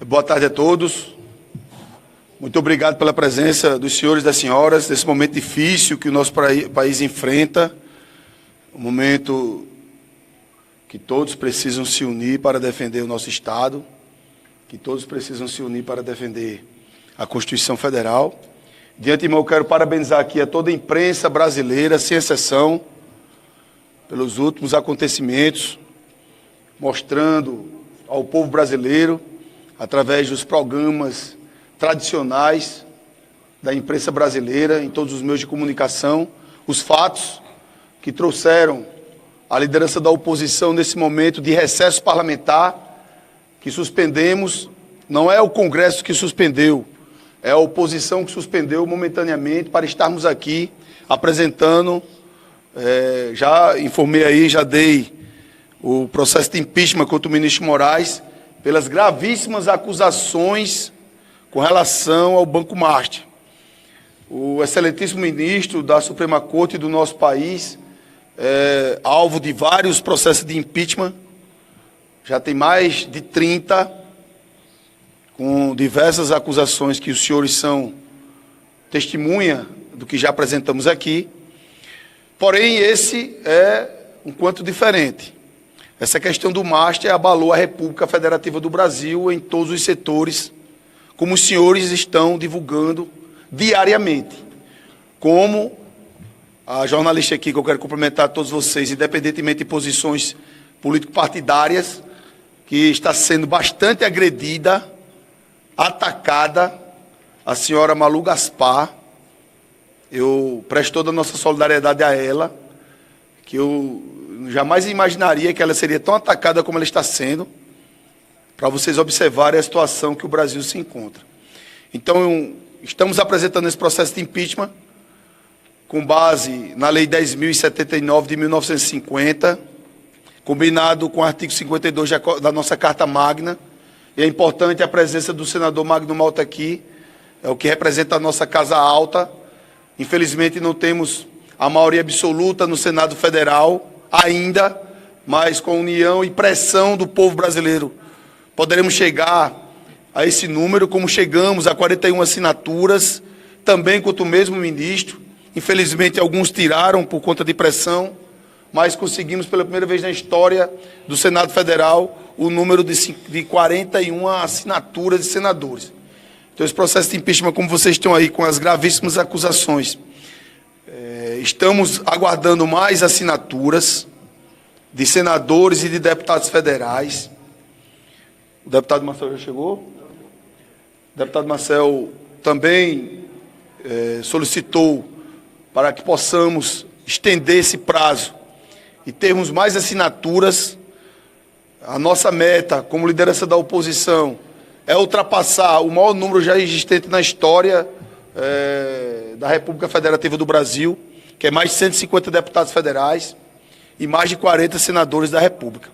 Boa tarde a todos. Muito obrigado pela presença dos senhores e das senhoras nesse momento difícil que o nosso país enfrenta. Um momento que todos precisam se unir para defender o nosso Estado, que todos precisam se unir para defender a Constituição Federal. De antemão, eu quero parabenizar aqui a toda a imprensa brasileira, sem exceção, pelos últimos acontecimentos, mostrando ao povo brasileiro, através dos programas tradicionais da imprensa brasileira, em todos os meios de comunicação, os fatos que trouxeram a liderança da oposição nesse momento de recesso parlamentar, que suspendemos. Não é o Congresso que suspendeu, é a oposição que suspendeu momentaneamente para estarmos aqui apresentando, já informei aí, já dei o processo de impeachment contra o ministro Moraes, pelas gravíssimas acusações com relação ao Banco Master. O excelentíssimo ministro da Suprema Corte do nosso país, alvo de vários processos de impeachment, já tem mais de 30, com diversas acusações que os senhores são testemunha do que já apresentamos aqui. Porém, esse é um quanto diferente. Essa questão do Master abalou a República Federativa do Brasil em todos os setores, como os senhores estão divulgando diariamente. Como a jornalista aqui, que eu quero cumprimentar a todos vocês, independentemente de posições político-partidárias, que está sendo bastante agredida, atacada, a senhora Malu Gaspar. Eu presto toda a nossa solidariedade a ela, que eu jamais imaginaria que ela seria tão atacada como ela está sendo, para vocês observarem a situação que o Brasil se encontra. Então, estamos apresentando esse processo de impeachment com base na Lei 10.079 de 1950, combinado com o artigo 52 da nossa Carta Magna, e é importante a presença do senador Magno Malta aqui, é o que representa a nossa Casa Alta. Infelizmente, não temos a maioria absoluta no Senado Federal ainda, mas com a união e pressão do povo brasileiro, poderemos chegar a esse número, como chegamos a 41 assinaturas, também contra o mesmo ministro. Infelizmente, alguns tiraram por conta de pressão, mas conseguimos pela primeira vez na história do Senado Federal o número de 41 assinaturas de senadores. Então, esse processo de impeachment, como vocês estão aí com as gravíssimas acusações, estamos aguardando mais assinaturas de senadores e de deputados federais. O deputado Marcel já chegou? O deputado Marcel também solicitou para que possamos estender esse prazo e termos mais assinaturas. A nossa meta, como liderança da oposição, é ultrapassar o maior número já existente na história da República Federativa do Brasil, que é mais de 150 deputados federais e mais de 40 senadores da República.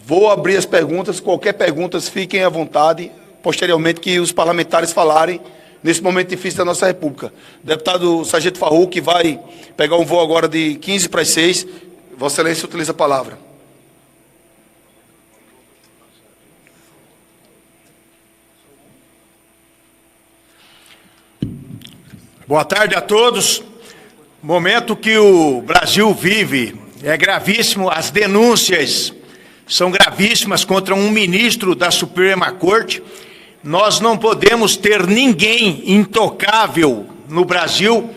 Vou abrir as perguntas, qualquer pergunta, fiquem à vontade, posteriormente que os parlamentares falarem nesse momento difícil da nossa República. O deputado Sargento Farruco, que vai pegar um voo agora de 15 para as 6, Vossa Excelência utiliza a palavra. Boa tarde a todos. O momento que o Brasil vive é gravíssimo, as denúncias são gravíssimas contra um ministro da Suprema Corte. Nós não podemos ter ninguém intocável no Brasil.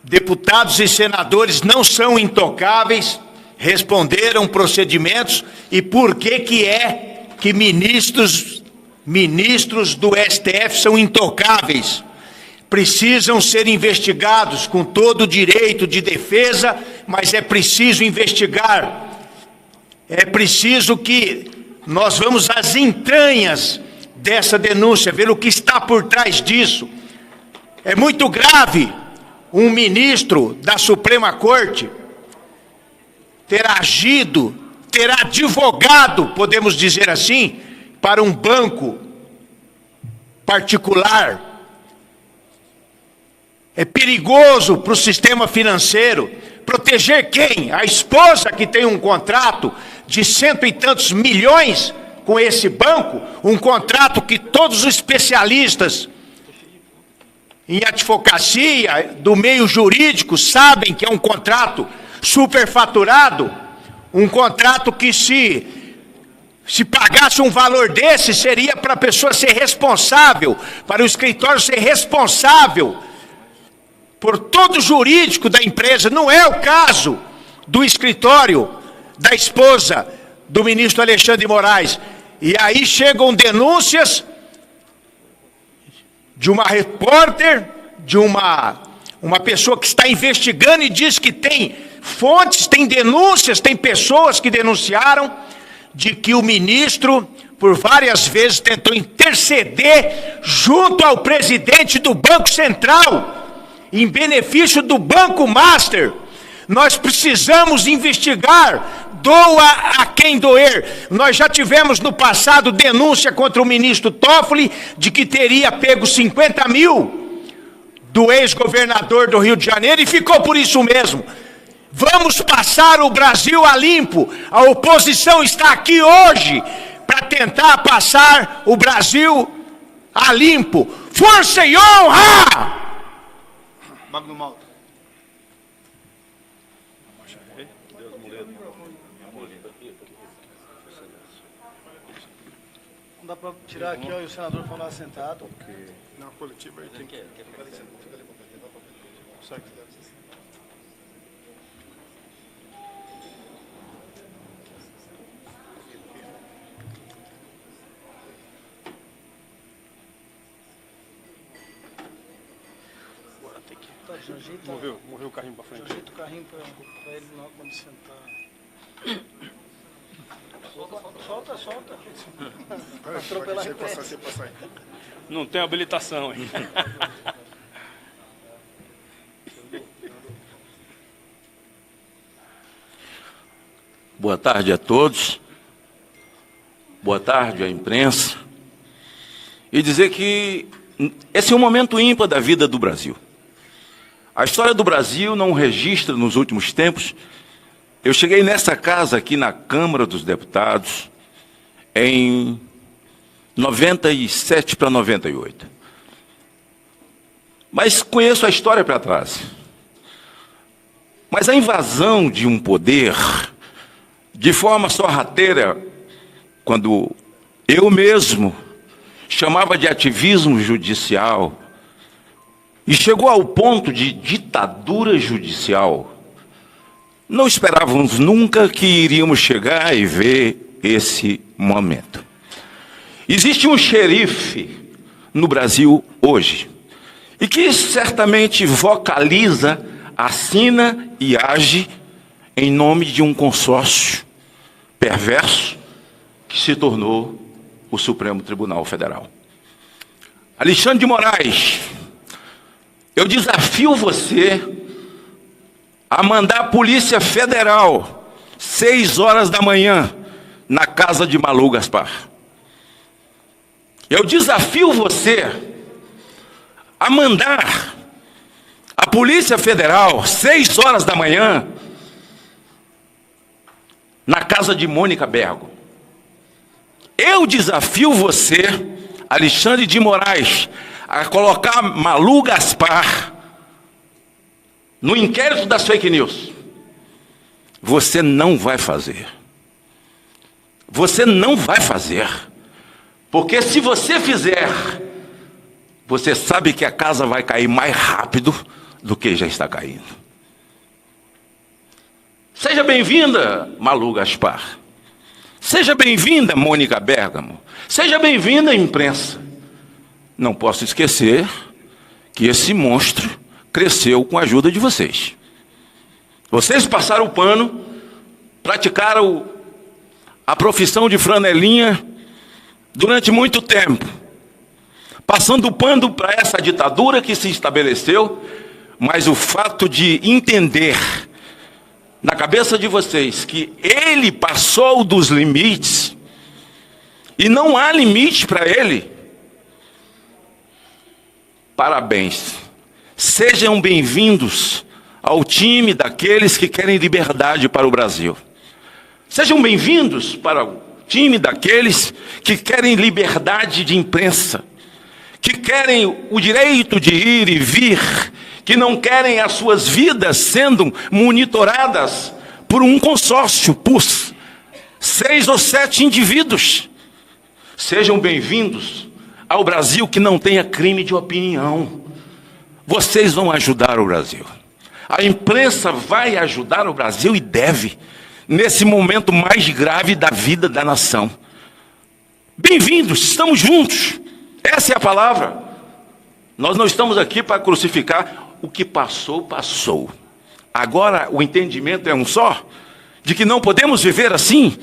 Deputados e senadores não são intocáveis, responderam procedimentos. E por que é que ministros do STF são intocáveis? Precisam ser investigados com todo o direito de defesa, mas é preciso investigar. É preciso que nós vamos às entranhas dessa denúncia, ver o que está por trás disso. É muito grave um ministro da Suprema Corte ter agido, ter advogado, podemos dizer assim, para um banco particular. É perigoso para o sistema financeiro. Proteger quem? A esposa que tem um contrato de 100 e tantos milhões com esse banco, um contrato que todos os especialistas em advocacia, do meio jurídico, sabem que é um contrato superfaturado, um contrato que se pagasse um valor desse, seria para a pessoa ser responsável, para o escritório ser responsável por todo o jurídico da empresa. Não é o caso do escritório da esposa do ministro Alexandre de Moraes. E aí chegam denúncias de uma repórter, de uma pessoa que está investigando e diz que tem fontes, tem denúncias, tem pessoas que denunciaram de que o ministro, por várias vezes, tentou interceder junto ao presidente do Banco Central, em benefício do Banco Master. Nós precisamos investigar, doa a quem doer. Nós já tivemos no passado denúncia contra o ministro Toffoli de que teria pego 50 mil do ex-governador do Rio de Janeiro e ficou por isso mesmo. Vamos passar o Brasil a limpo. A oposição está aqui hoje para tentar passar o Brasil a limpo. Força e honra! Magno Malta. Não dá para tirar aqui, ó, e o senador falar sentado. Na coletiva aí tem que... Moveu o carrinho para frente. Ajeita o carrinho para ele não quando sentar. Solta. Atropelar a passar. Não tem habilitação, hein? Boa tarde a todos. Boa tarde à imprensa. E dizer que esse é um momento ímpar da vida do Brasil. A história do Brasil não registra nos últimos tempos. Eu cheguei nessa casa aqui na Câmara dos Deputados em 97 para 98. Mas conheço a história para trás. Mas a invasão de um poder, de forma sorrateira, quando eu mesmo chamava de ativismo judicial, e chegou ao ponto de ditadura judicial, não esperávamos nunca que iríamos chegar e ver esse momento. Existe um xerife no Brasil hoje, e que certamente vocaliza, assina e age em nome de um consórcio perverso que se tornou o Supremo Tribunal Federal. Alexandre de Moraes, eu desafio você a mandar a Polícia Federal, 6 horas da manhã, na casa de Malu Gaspar. Eu desafio você a mandar a Polícia Federal, 6 horas da manhã, na casa de Mônica Bergo. Eu desafio você, Alexandre de Moraes, a colocar Malu Gaspar no inquérito das fake news. Você não vai fazer. Você não vai fazer. Porque se você fizer, você sabe que a casa vai cair mais rápido do que já está caindo. Seja bem-vinda, Malu Gaspar. Seja bem-vinda, Mônica Bergamo. Seja bem-vinda, imprensa. Não posso esquecer que esse monstro cresceu com a ajuda de vocês. Vocês passaram o pano, praticaram a profissão de franelinha durante muito tempo, passando o pano para essa ditadura que se estabeleceu, mas o fato de entender na cabeça de vocês que ele passou dos limites e não há limite para ele, parabéns. Sejam bem-vindos ao time daqueles que querem liberdade para o Brasil. Sejam bem-vindos para o time daqueles que querem liberdade de imprensa, que querem o direito de ir e vir, que não querem as suas vidas sendo monitoradas por um consórcio, por 6 ou 7 indivíduos. Sejam bem-vindos ao Brasil que não tenha crime de opinião. Vocês vão ajudar o Brasil. A imprensa vai ajudar o Brasil e deve, nesse momento mais grave da vida da nação. Bem-vindos, estamos juntos. Essa é a palavra. Nós não estamos aqui para crucificar. O que passou, passou. Agora o entendimento é um só, de que não podemos viver assim,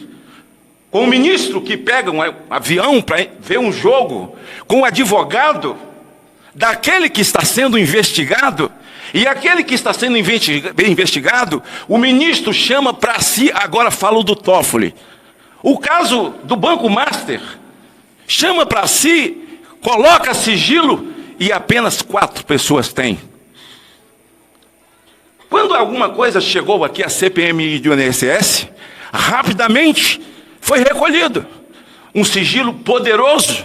com um ministro que pega um avião para ver um jogo, com um advogado daquele que está sendo investigado, e aquele que está sendo investigado, o ministro chama para si, agora falo do Toffoli, o caso do Banco Master, chama para si, coloca sigilo, e apenas 4 pessoas têm. Quando alguma coisa chegou aqui à CPMI do INSS, rapidamente foi recolhido um sigilo poderoso.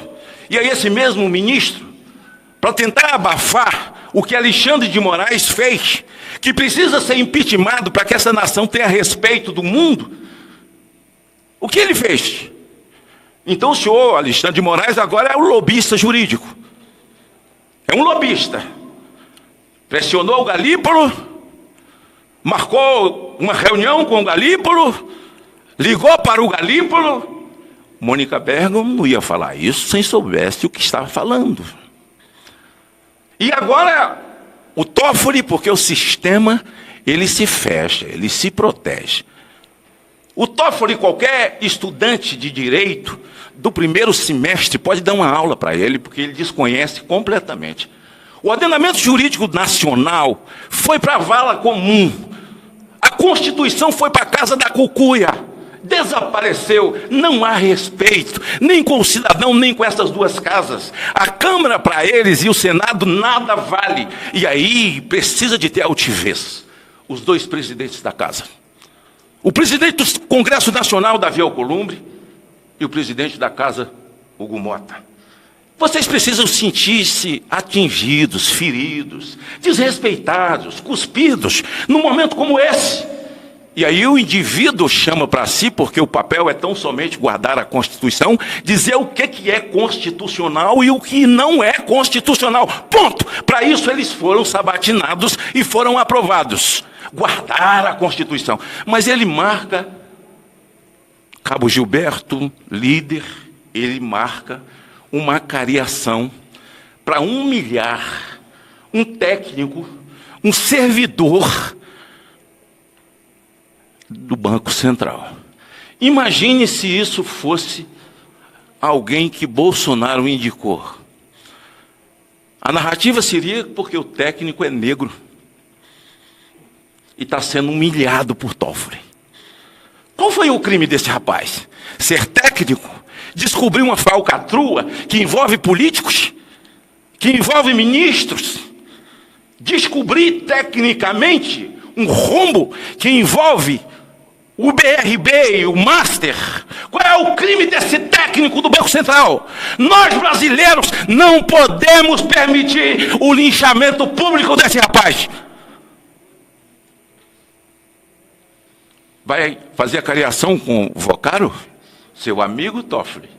E aí esse mesmo ministro, para tentar abafar o que Alexandre de Moraes fez, que precisa ser impeachmentado para que essa nação tenha respeito do mundo, o que ele fez? Então o senhor Alexandre de Moraes agora é o lobista jurídico. É um lobista. Pressionou o Galípolo, marcou uma reunião com o Galípolo, ligou para o Galípolo. Mônica Bergamo não ia falar isso sem soubesse o que estava falando. E agora o Toffoli, porque o sistema ele se fecha, ele se protege. O Toffoli, qualquer estudante de direito do primeiro semestre pode dar uma aula para ele, porque ele desconhece completamente. O ordenamento jurídico nacional foi para a vala comum. A Constituição foi para a casa da cucuia. Desapareceu. Não há respeito, nem com o cidadão, nem com essas duas casas. A Câmara para eles e o Senado nada vale. E aí precisa de ter altivez. Os 2 presidentes da casa. O presidente do Congresso Nacional, Davi Alcolumbre, e o presidente da casa, Hugo Mota. Vocês precisam sentir-se atingidos, feridos, desrespeitados, cuspidos, num momento como esse. E aí o indivíduo chama para si, porque o papel é tão somente guardar a Constituição, dizer o que é constitucional e o que não é constitucional. Ponto! Para isso eles foram sabatinados e foram aprovados. Guardar a Constituição. Mas ele marca, Cabo Gilberto, líder, ele marca uma cariação para humilhar um técnico, um servidor do Banco Central. Imagine se isso fosse alguém que Bolsonaro indicou. A narrativa seria porque o técnico é negro e está sendo humilhado por Toffoli. Qual foi o crime desse rapaz? Ser técnico? Descobrir uma falcatrua que envolve políticos? Que envolve ministros? Descobrir tecnicamente um rombo que envolve o BRB e o Master? Qual é o crime desse técnico do Banco Central? Nós brasileiros não podemos permitir o linchamento público desse rapaz. Vai fazer a cariação com o Vocaro? Seu amigo Toffoli.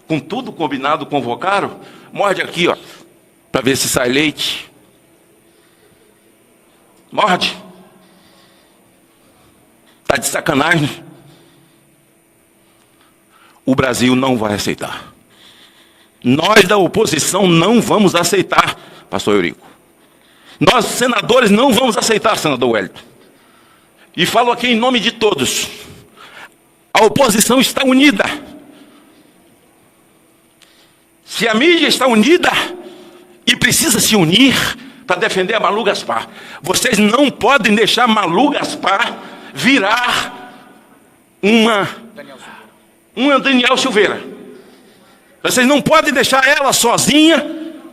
Com tudo combinado com o Vocaro? Morde aqui, ó, para ver se sai leite. Morde. Está de sacanagem. O Brasil não vai aceitar. Nós da oposição não vamos aceitar, pastor Eurico. Nós, senadores, não vamos aceitar, senador Wellington. E falo aqui em nome de todos. A oposição está unida. Se a mídia está unida e precisa se unir para defender a Malu Gaspar, vocês não podem deixar Malu Gaspar virar uma Daniel Silveira. Vocês não podem deixar ela sozinha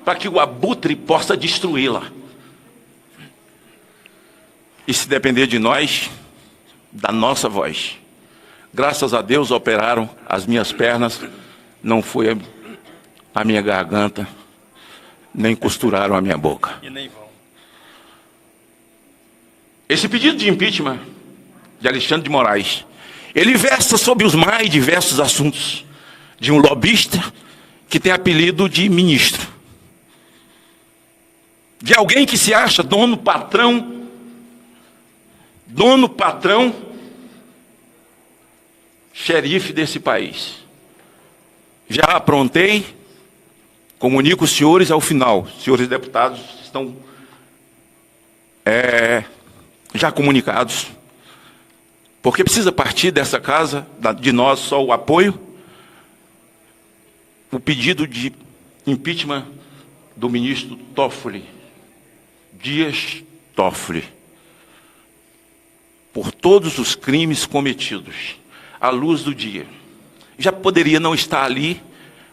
para que o abutre possa destruí-la. E se depender de nós, da nossa voz, Graças a Deus operaram as minhas pernas, não foi a minha garganta, nem costuraram a minha boca. E nem vão. Esse pedido de impeachment de Alexandre de Moraes, ele versa sobre os mais diversos assuntos de um lobista que tem apelido de ministro. De alguém que se acha dono patrão, xerife desse país. Já aprontei, comunico os senhores ao final. Senhores deputados estão já comunicados, porque precisa partir dessa casa, de nós, só o apoio, o pedido de impeachment do ministro Toffoli, Dias Toffoli, por todos os crimes cometidos, à luz do dia. Já poderia não estar ali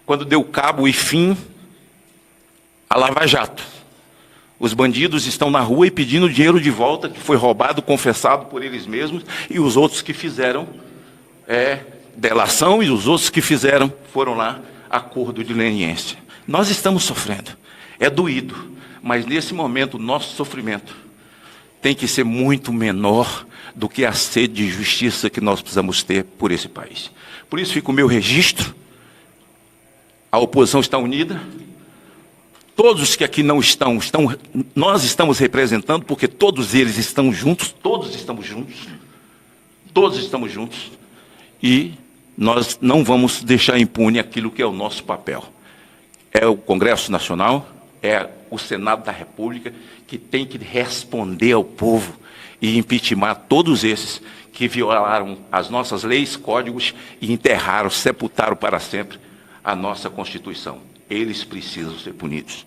quando deu cabo e fim a Lava Jato. Os bandidos estão na rua e pedindo dinheiro de volta, que foi roubado, confessado por eles mesmos, e os outros que fizeram delação, e os outros que fizeram foram lá, acordo de leniência. Nós estamos sofrendo, é doído, mas nesse momento o nosso sofrimento tem que ser muito menor do que a sede de justiça que nós precisamos ter por esse país. Por isso fica o meu registro, a oposição está unida, todos que aqui não estão, nós estamos representando, porque todos eles estão juntos, todos estamos juntos, e nós não vamos deixar impune aquilo que é o nosso papel. É o Congresso Nacional, é o Senado da República, que tem que responder ao povo e impeachment todos esses que violaram as nossas leis, códigos e enterraram, sepultaram para sempre a nossa Constituição. Eles precisam ser punidos.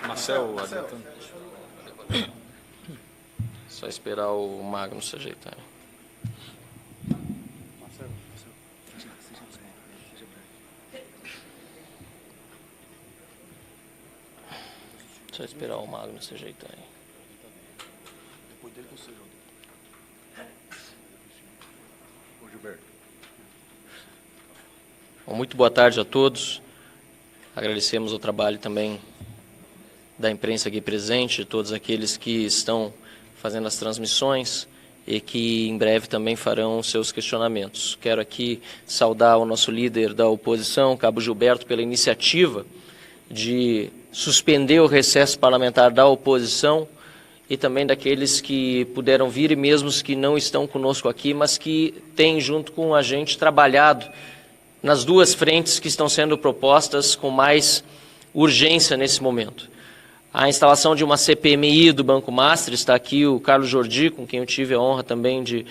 Marcel, só esperar o Magno se ajeitar. Só esperar o Magno se ajeitar aí. Bom, muito boa tarde a todos. Agradecemos o trabalho também da imprensa aqui presente, de todos aqueles que estão fazendo as transmissões e que em breve também farão seus questionamentos. Quero aqui saudar o nosso líder da oposição, Cabo Gilberto, pela iniciativa de suspender o recesso parlamentar da oposição e também daqueles que puderam vir e mesmo os que não estão conosco aqui, mas que têm junto com a gente trabalhado nas duas frentes que estão sendo propostas com mais urgência nesse momento. A instalação de uma CPMI do Banco Master, está aqui o Carlos Jordi, com quem eu tive a honra também de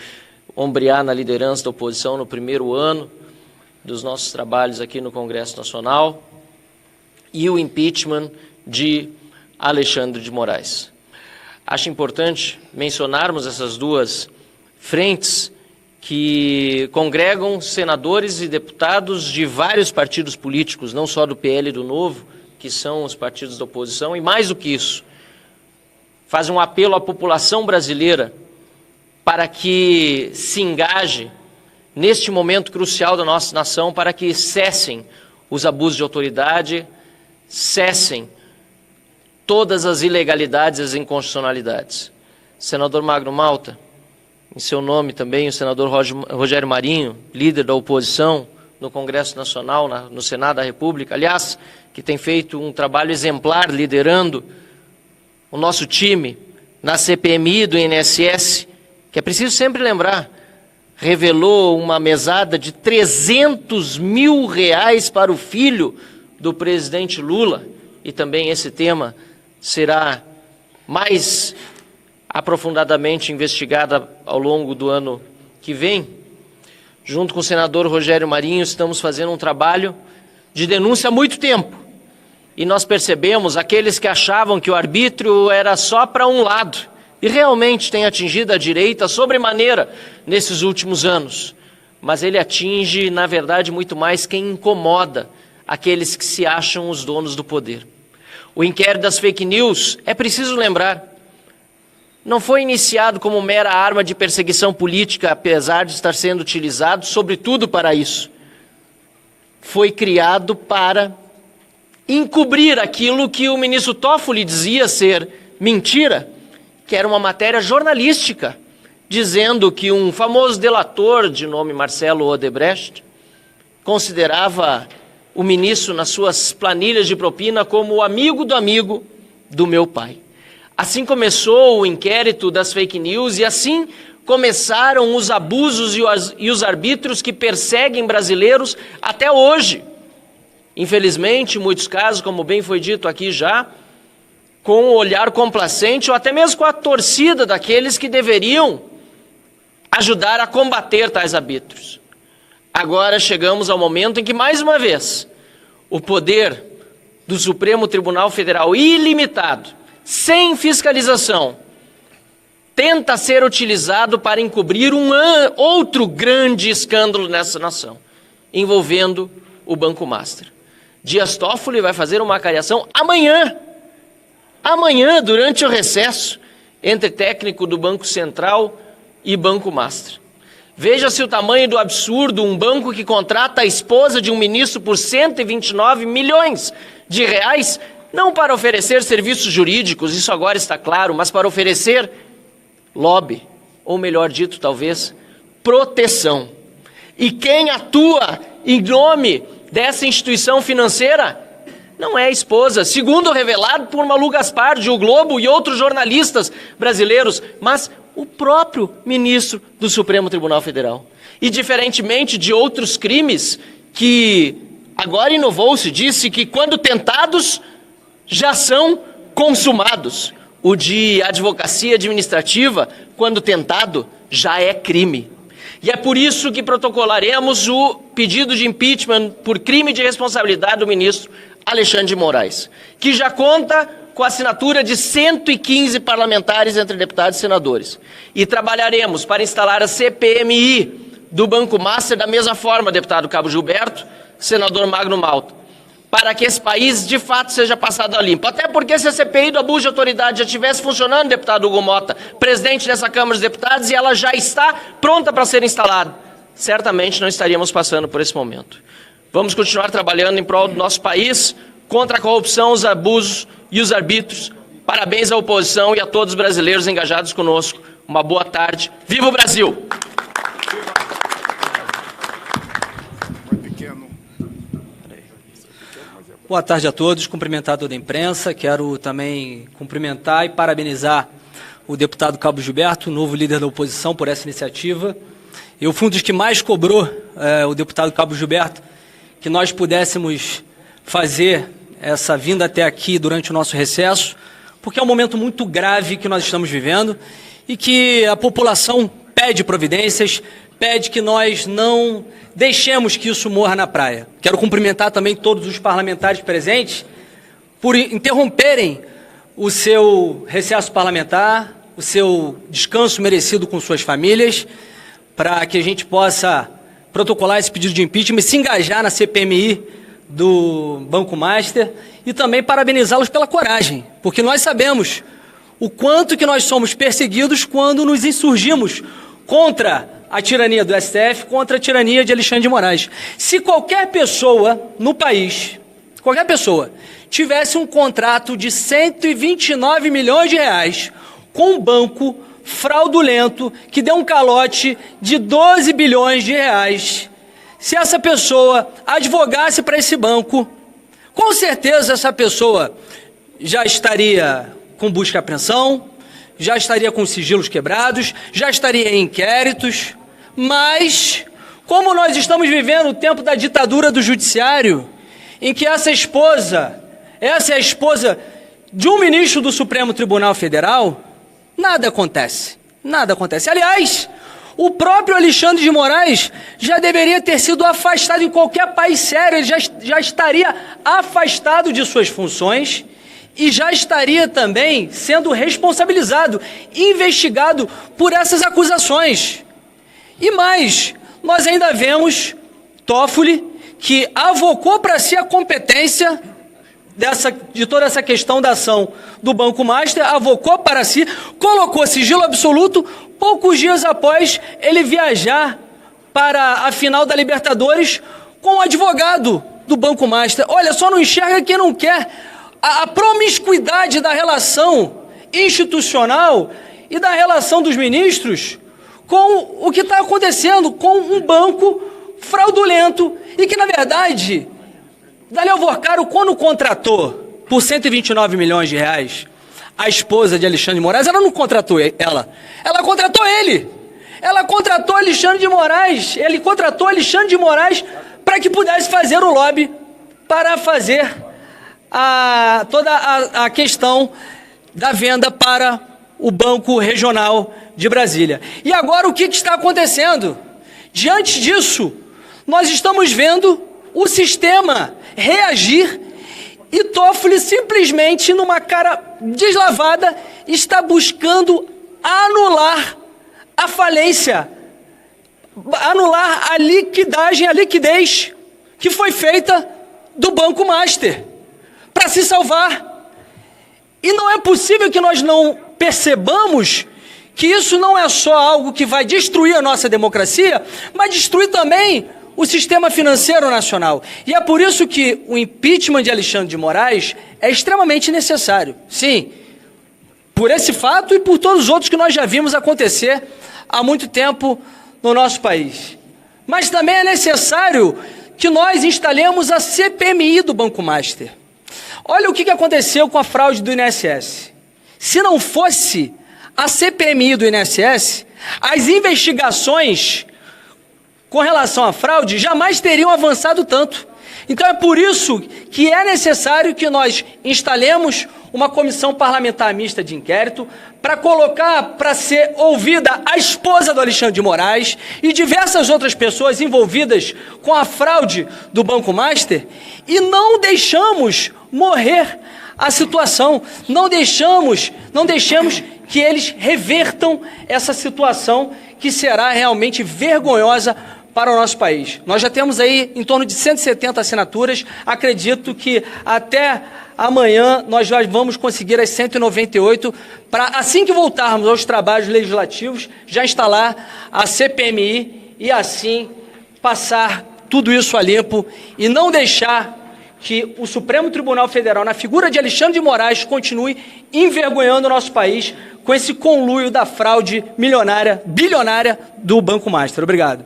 ombrear na liderança da oposição no primeiro ano dos nossos trabalhos aqui no Congresso Nacional, e o impeachment de Alexandre de Moraes. Acho importante mencionarmos essas duas frentes que congregam senadores e deputados de vários partidos políticos, não só do PL e do Novo, que são os partidos da oposição, e mais do que isso, fazem um apelo à população brasileira para que se engaje neste momento crucial da nossa nação, para que cessem os abusos de autoridade, cessem todas as ilegalidades e as inconstitucionalidades. Senador Magno Malta, em seu nome também o senador Rogério Marinho, líder da oposição no Congresso Nacional, no Senado da República, aliás, que tem feito um trabalho exemplar liderando o nosso time na CPMI do INSS, que é preciso sempre lembrar, revelou uma mesada de R$300 mil para o filho do presidente Lula, e também esse tema será mais aprofundadamente investigada ao longo do ano que vem. Junto com o senador Rogério Marinho, estamos fazendo um trabalho de denúncia há muito tempo. E nós percebemos aqueles que achavam que o arbítrio era só para um lado, e realmente tem atingido a direita sobremaneira nesses últimos anos. Mas ele atinge, na verdade, muito mais quem incomoda aqueles que se acham os donos do poder. O inquérito das fake news, é preciso lembrar, não foi iniciado como mera arma de perseguição política, apesar de estar sendo utilizado, sobretudo para isso. Foi criado para encobrir aquilo que o ministro Toffoli dizia ser mentira, que era uma matéria jornalística, dizendo que um famoso delator de nome Marcelo Odebrecht considerava o ministro, nas suas planilhas de propina, como o amigo do meu pai. Assim começou o inquérito das fake news e assim começaram os abusos e os arbítrios que perseguem brasileiros até hoje. Infelizmente, em muitos casos, como bem foi dito aqui já, com o olhar complacente ou até mesmo com a torcida daqueles que deveriam ajudar a combater tais arbítrios. Agora chegamos ao momento em que, mais uma vez, o poder do Supremo Tribunal Federal, ilimitado, sem fiscalização, tenta ser utilizado para encobrir outro grande escândalo nessa nação, envolvendo o Banco Master. Dias Toffoli vai fazer uma acariação amanhã, durante o recesso, entre técnico do Banco Central e Banco Master. Veja-se o tamanho do absurdo, um banco que contrata a esposa de um ministro por 129 milhões de reais, não para oferecer serviços jurídicos, isso agora está claro, mas para oferecer lobby, ou melhor dito, talvez, proteção. E quem atua em nome dessa instituição financeira não é a esposa, segundo revelado por Malu Gaspar, de O Globo e outros jornalistas brasileiros, mas o próprio ministro do Supremo Tribunal Federal. E diferentemente de outros crimes que agora inovou-se, disse que quando tentados já são consumados. O de advocacia administrativa, quando tentado, já é crime. E é por isso que protocolaremos o pedido de impeachment por crime de responsabilidade do ministro Alexandre de Moraes, que já conta com a assinatura de 115 parlamentares entre deputados e senadores. E trabalharemos para instalar a CPMI do Banco Master da mesma forma, deputado Cabo Gilberto, senador Magno Malta, para que esse país, de fato, seja passado a limpo. Até porque se a CPI do abuso de autoridade já estivesse funcionando, deputado Hugo Mota, presidente dessa Câmara dos Deputados, e ela já está pronta para ser instalada, certamente não estaríamos passando por esse momento. Vamos continuar trabalhando em prol do nosso país, contra a corrupção, os abusos e os arbítrios. Parabéns à oposição e a todos os brasileiros engajados conosco. Uma boa tarde. Viva o Brasil! Boa tarde a todos, cumprimentar toda a imprensa, quero também cumprimentar e parabenizar o deputado Cabo Gilberto, novo líder da oposição, por essa iniciativa. Eu fui um dos que mais cobrou, o deputado Cabo Gilberto, que nós pudéssemos fazer essa vinda até aqui durante o nosso recesso, porque é um momento muito grave que nós estamos vivendo e que a população pede providências, pede que nós não deixemos que isso morra na praia. Quero cumprimentar também todos os parlamentares presentes por interromperem o seu recesso parlamentar, o seu descanso merecido com suas famílias, para que a gente possa protocolar esse pedido de impeachment e se engajar na CPMI do Banco Master e também parabenizá-los pela coragem, porque nós sabemos o quanto que nós somos perseguidos quando nos insurgimos contra a tirania do STF, contra a tirania de Alexandre de Moraes. Se qualquer pessoa no país, qualquer pessoa, tivesse um contrato de 129 milhões de reais com um banco fraudulento que deu um calote de 12 bilhões de reais, se essa pessoa advogasse para esse banco, com certeza essa pessoa já estaria com busca e apreensão, já estaria com sigilos quebrados, já estaria em inquéritos, mas como nós estamos vivendo o tempo da ditadura do judiciário, em que essa é a esposa de um ministro do Supremo Tribunal Federal, nada acontece, nada acontece. Aliás, o próprio Alexandre de Moraes já deveria ter sido afastado em qualquer país sério, ele já estaria afastado de suas funções e já estaria também sendo responsabilizado, investigado por essas acusações. E mais, nós ainda vemos Toffoli, que avocou para si a competência de toda essa questão da ação do Banco Master, avocou para si, colocou sigilo absoluto, poucos dias após ele viajar para a final da Libertadores com o advogado do Banco Master. Olha, só não enxerga quem não quer a promiscuidade da relação institucional e da relação dos ministros com o que está acontecendo com um banco fraudulento e que, na verdade, Daniel Vorcaro, quando contratou por 129 milhões de reais a esposa de Alexandre de Moraes, ela não contratou ela contratou ele. Ela contratou Alexandre de Moraes, ele contratou Alexandre de Moraes para que pudesse fazer o lobby para fazer toda a questão da venda para o Banco Regional de Brasília. E agora o que está acontecendo? Diante disso, nós estamos vendo o sistema reagir e Toffoli simplesmente, numa cara deslavada, está buscando anular a falência, anular a liquidez que foi feita do Banco Master para se salvar. E não é possível que nós não percebamos que isso não é só algo que vai destruir a nossa democracia, mas destruir também o sistema financeiro nacional. E é por isso que o impeachment de Alexandre de Moraes é extremamente necessário. Sim, por esse fato e por todos os outros que nós já vimos acontecer há muito tempo no nosso país. Mas também é necessário que nós instalemos a CPMI do Banco Master. Olha o que aconteceu com a fraude do INSS. Se não fosse a CPMI do INSS, as investigações com relação à fraude jamais teriam avançado tanto. Então é por isso que é necessário que nós instalemos uma comissão parlamentar mista de inquérito para colocar para ser ouvida a esposa do Alexandre de Moraes e diversas outras pessoas envolvidas com a fraude do Banco Master, e não deixamos morrer a situação, não deixemos que eles revertam essa situação que será realmente vergonhosa para o nosso país. Nós já temos aí em torno de 170 assinaturas, acredito que até amanhã nós já vamos conseguir as 198 para, assim que voltarmos aos trabalhos legislativos, já instalar a CPMI e assim passar tudo isso a limpo e não deixar que o Supremo Tribunal Federal, na figura de Alexandre de Moraes, continue envergonhando o nosso país com esse conluio da fraude bilionária do Banco Master. Obrigado.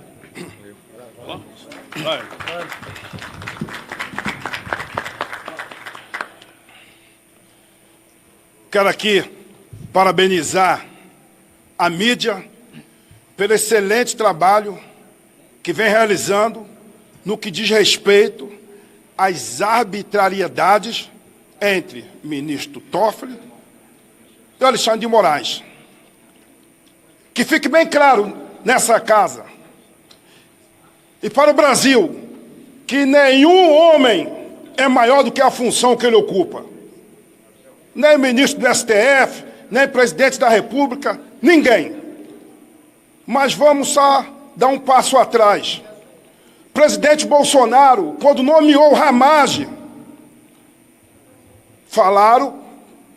Quero aqui parabenizar a mídia pelo excelente trabalho que vem realizando no que diz respeito às arbitrariedades entre o ministro Toffoli e o Alexandre de Moraes. Que fique bem claro nessa casa e para o Brasil que nenhum homem é maior do que a função que ele ocupa. Nem o ministro do STF, nem o presidente da República, ninguém. Mas vamos só dar um passo atrás. O presidente Bolsonaro, quando nomeou o Ramage, falaram,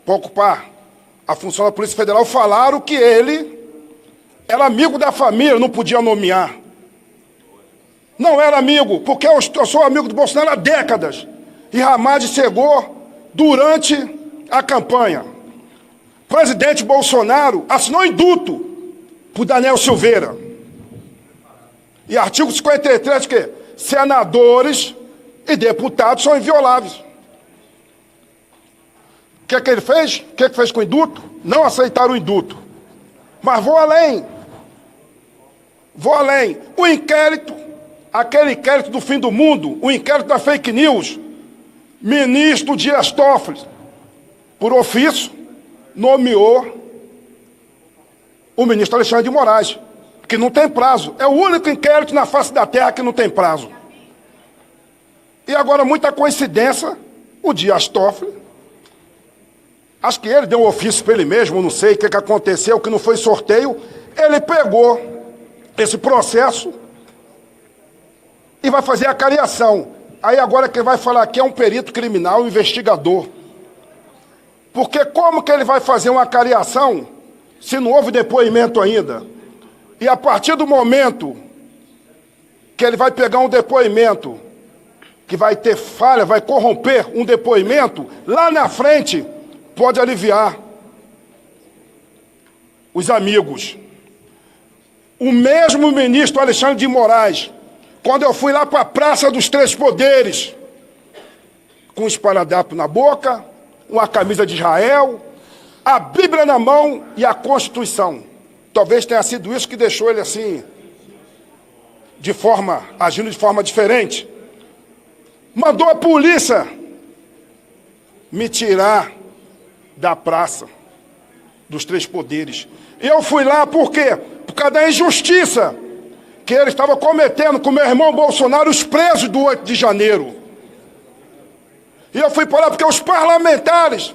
para ocupar a função da Polícia Federal, falaram que ele era amigo da família, não podia nomear. Não era amigo, porque eu sou amigo do Bolsonaro há décadas. E Ramage chegou durante a campanha. O presidente Bolsonaro assinou indulto por Daniel Silveira. E artigo 53 que senadores e deputados são invioláveis. O que é que ele fez? O que é que fez com o indulto? Não aceitaram o indulto. Mas vou além. Vou além. O inquérito, aquele inquérito do fim do mundo, o inquérito da fake news, ministro Dias Toffoli, por ofício, nomeou o ministro Alexandre de Moraes, que não tem prazo. É o único inquérito na face da terra que não tem prazo. E agora, muita coincidência, o Dias Toffoli, acho que ele deu um ofício para ele mesmo, não sei o que aconteceu, que não foi sorteio, ele pegou esse processo e vai fazer a cariação. Aí agora quem vai falar aqui é um perito criminal, um investigador. Porque como que ele vai fazer uma cariação se não houve depoimento ainda? E a partir do momento que ele vai pegar um depoimento que vai ter falha, vai corromper um depoimento, lá na frente pode aliviar os amigos. O mesmo ministro Alexandre de Moraes, quando eu fui lá para a Praça dos Três Poderes, com um esparadrapo na boca, uma camisa de Israel, a Bíblia na mão e a Constituição. Talvez tenha sido isso que deixou ele assim, agindo de forma diferente. Mandou a polícia me tirar da Praça dos Três Poderes. E eu fui lá por quê? Por causa da injustiça que ele estava cometendo com meu irmão Bolsonaro, os presos do 8 de janeiro. E eu fui para lá porque os parlamentares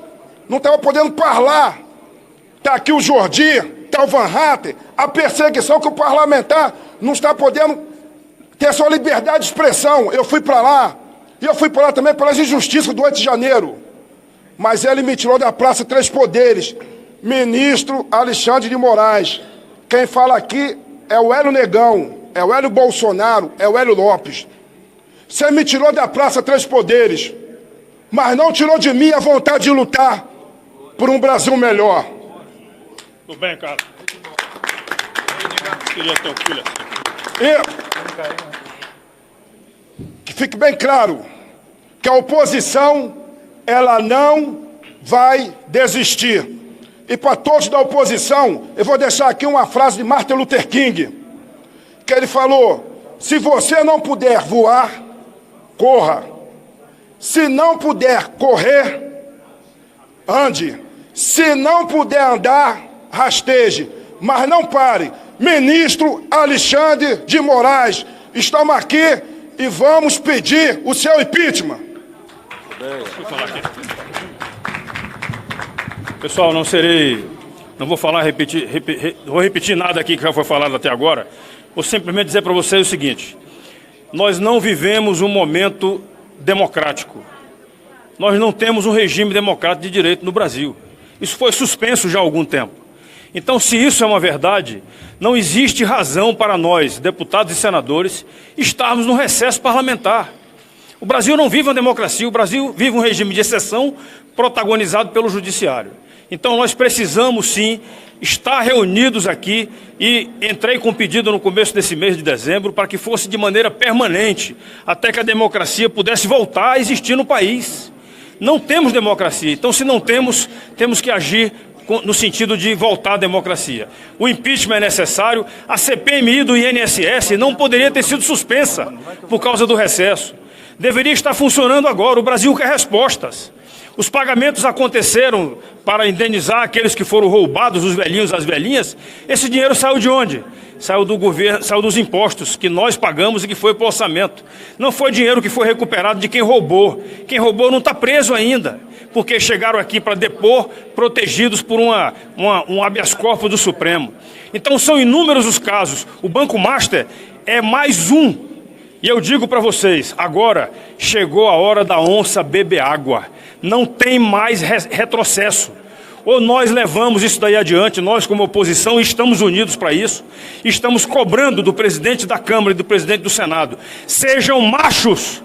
não estavam podendo falar. Está aqui o Jordi, está o Van Hatten, a perseguição que o parlamentar não está podendo ter sua liberdade de expressão. Eu fui para lá. E eu fui para lá também pelas injustiças do 8 de janeiro. Mas ele me tirou da Praça Três Poderes. Ministro Alexandre de Moraes. Quem fala aqui é o Hélio Negão, é o Hélio Bolsonaro, é o Hélio Lopes. Você me tirou da Praça Três Poderes, mas não tirou de mim a vontade de lutar por um Brasil melhor. Tudo bem, cara. Queria ter um filho assim. E que fique bem claro que a oposição, ela não vai desistir. E para todos da oposição, eu vou deixar aqui uma frase de Martin Luther King, que ele falou: se você não puder voar, corra. Se não puder correr, ande. Se não puder andar, rasteje. Mas não pare. Ministro Alexandre de Moraes, estamos aqui e vamos pedir o seu impeachment. Pessoal, não vou falar, vou repetir nada aqui que já foi falado até agora. Vou simplesmente dizer para vocês o seguinte: nós não vivemos um momento democrático. Nós não temos um regime democrático de direito no Brasil. Isso foi suspenso já há algum tempo. Então, se isso é uma verdade, não existe razão para nós, deputados e senadores, estarmos no recesso parlamentar. O Brasil não vive uma democracia, o Brasil vive um regime de exceção protagonizado pelo judiciário. Então nós precisamos sim estar reunidos aqui, e entrei com um pedido no começo desse mês de dezembro para que fosse de maneira permanente, até que a democracia pudesse voltar a existir no país. Não temos democracia, então se não temos, temos que agir no sentido de voltar à democracia. O impeachment é necessário, a CPMI do INSS não poderia ter sido suspensa por causa do recesso. Deveria estar funcionando agora, o Brasil quer respostas. Os pagamentos aconteceram para indenizar aqueles que foram roubados, os velhinhos, as velhinhas. Esse dinheiro saiu de onde? Saiu do governo, saiu dos impostos que nós pagamos e que foi para o orçamento. Não foi dinheiro que foi recuperado de quem roubou. Quem roubou não está preso ainda, porque chegaram aqui para depor, protegidos por um habeas corpus do Supremo. Então são inúmeros os casos. O Banco Master é mais um. E eu digo para vocês, agora chegou a hora da onça beber água. Não tem mais retrocesso. Ou nós levamos isso daí adiante, nós como oposição estamos unidos para isso, estamos cobrando do presidente da Câmara e do presidente do Senado: sejam machos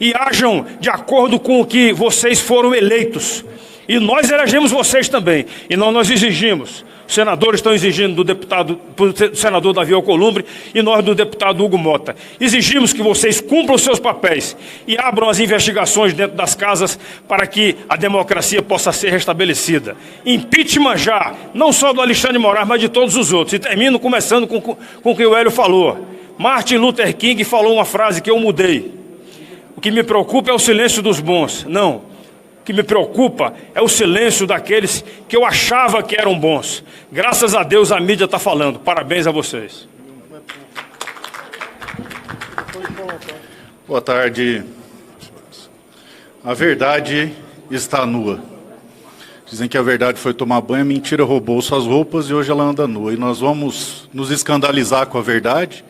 e ajam de acordo com o que vocês foram eleitos. E nós elegemos vocês também. E nós exigimos, os senadores estão exigindo do senador Davi Alcolumbre e nós do deputado Hugo Mota. Exigimos que vocês cumpram os seus papéis e abram as investigações dentro das casas para que a democracia possa ser restabelecida. Impeachment já, não só do Alexandre de Moraes, mas de todos os outros. E termino começando com o que o Hélio falou. Martin Luther King falou uma frase que eu mudei: o que me preocupa é o silêncio dos bons. Não. O que me preocupa é o silêncio daqueles que eu achava que eram bons. Graças a Deus a mídia está falando. Parabéns a vocês. Boa tarde. A verdade está nua. Dizem que a verdade foi tomar banho, a mentira roubou suas roupas e hoje ela anda nua. E nós vamos nos escandalizar com a verdade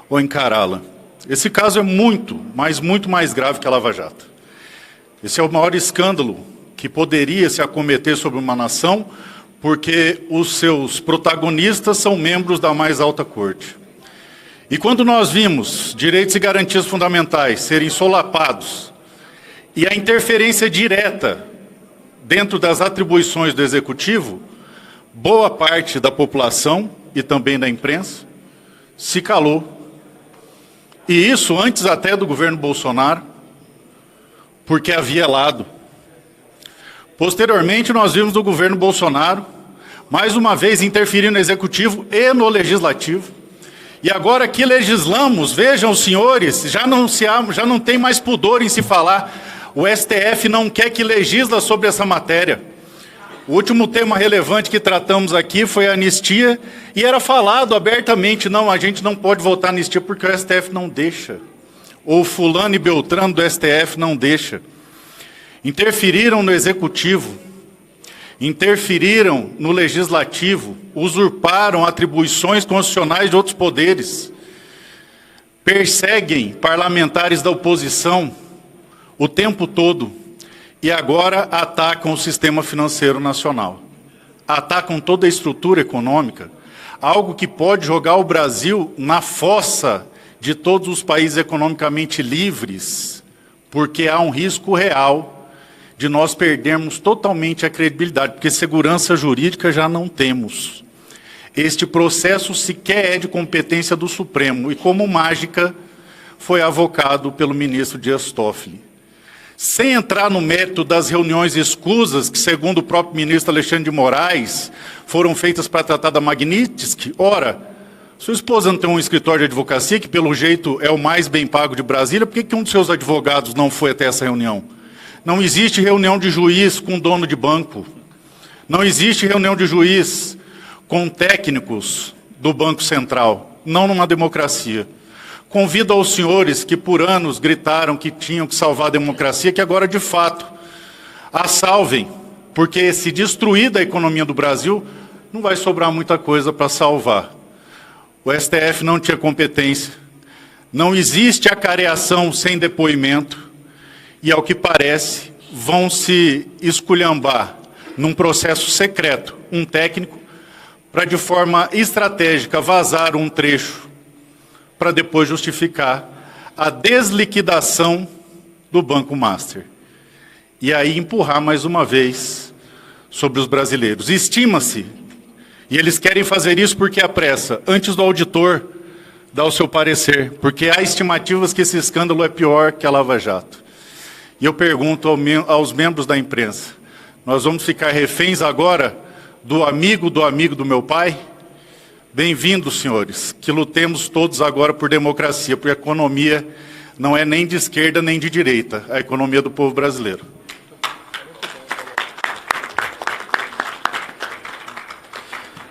ou encará-la? Esse caso é muito, mas muito mais grave que a Lava Jato. Esse é o maior escândalo que poderia se acometer sobre uma nação, porque os seus protagonistas são membros da mais alta corte. E quando nós vimos direitos e garantias fundamentais serem solapados e a interferência direta dentro das atribuições do Executivo, boa parte da população e também da imprensa se calou. E isso antes até do governo Bolsonaro, porque havia lado. Posteriormente, nós vimos do governo Bolsonaro, mais uma vez interferindo no Executivo e no Legislativo. E agora que legislamos, vejam os senhores, já não tem mais pudor em se falar. O STF não quer que legisla sobre essa matéria. O último tema relevante que tratamos aqui foi a anistia, e era falado abertamente, não, a gente não pode votar anistia porque o STF não deixa. Ou fulano e beltrano do STF não deixa. Interferiram no Executivo, interferiram no Legislativo, usurparam atribuições constitucionais de outros poderes, perseguem parlamentares da oposição o tempo todo e agora atacam o sistema financeiro nacional. Atacam toda a estrutura econômica, algo que pode jogar o Brasil na fossa de todos os países economicamente livres, porque há um risco real de nós perdermos totalmente a credibilidade, porque segurança jurídica já não temos. Este processo sequer é de competência do Supremo e, como mágica, foi avocado pelo ministro Dias Toffoli. Sem entrar no mérito das reuniões escusas, que, segundo o próprio ministro Alexandre de Moraes, foram feitas para tratar da Magnitsky, ora, sua esposa não tem um escritório de advocacia, que pelo jeito é o mais bem pago de Brasília, por que um dos seus advogados não foi até essa reunião? Não existe reunião de juiz com dono de banco. Não existe reunião de juiz com técnicos do Banco Central. Não numa democracia. Convido aos senhores que por anos gritaram que tinham que salvar a democracia, que agora de fato a salvem. Porque se destruir a economia do Brasil, não vai sobrar muita coisa para salvar. O STF não tinha competência. Não existe acareação sem depoimento. E, ao que parece, vão se esculhambar num processo secreto, um técnico, para de forma estratégica vazar um trecho, para depois justificar a desliquidação do Banco Master. E aí empurrar mais uma vez sobre os brasileiros. Estima-se, e eles querem fazer isso porque há pressa, antes do auditor dar o seu parecer, porque há estimativas que esse escândalo é pior que a Lava Jato. E eu pergunto aos membros da imprensa, nós vamos ficar reféns agora do amigo do meu pai? Bem-vindos, senhores, que lutemos todos agora por democracia, porque a economia não é nem de esquerda nem de direita, a economia do povo brasileiro.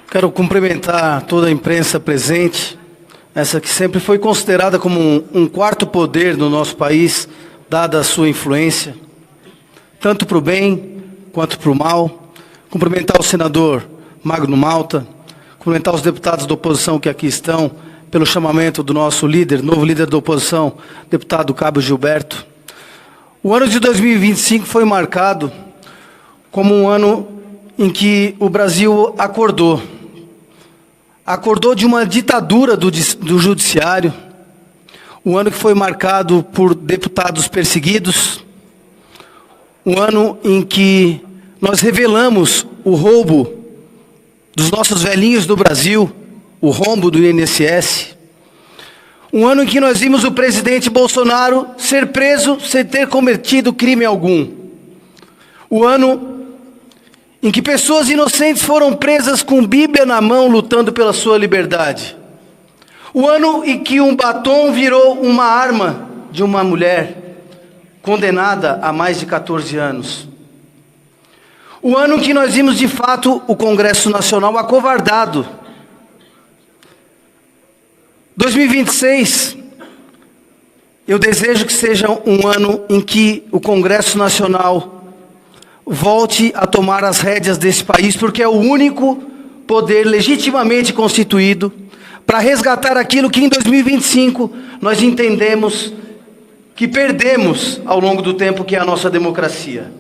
Quero cumprimentar toda a imprensa presente, essa que sempre foi considerada como um quarto poder no nosso país, dada a sua influência, tanto para o bem quanto para o mal. Cumprimentar o senador Magno Malta, cumprimentar os deputados da oposição que aqui estão, pelo chamamento do nosso líder, novo líder da oposição, deputado Cabo Gilberto. O ano de 2025 foi marcado como um ano em que o Brasil acordou de uma ditadura do judiciário, um ano que foi marcado por deputados perseguidos, um ano em que nós revelamos o roubo dos nossos velhinhos do Brasil, o rombo do INSS, um ano em que nós vimos o presidente Bolsonaro ser preso sem ter cometido crime algum, o ano em que pessoas inocentes foram presas com Bíblia na mão lutando pela sua liberdade, o ano em que um batom virou uma arma de uma mulher condenada a mais de 14 anos. O ano em que nós vimos de fato o Congresso Nacional acovardado. 2026, eu desejo que seja um ano em que o Congresso Nacional volte a tomar as rédeas desse país, porque é o único poder legitimamente constituído para resgatar aquilo que em 2025 nós entendemos que perdemos ao longo do tempo, que é a nossa democracia.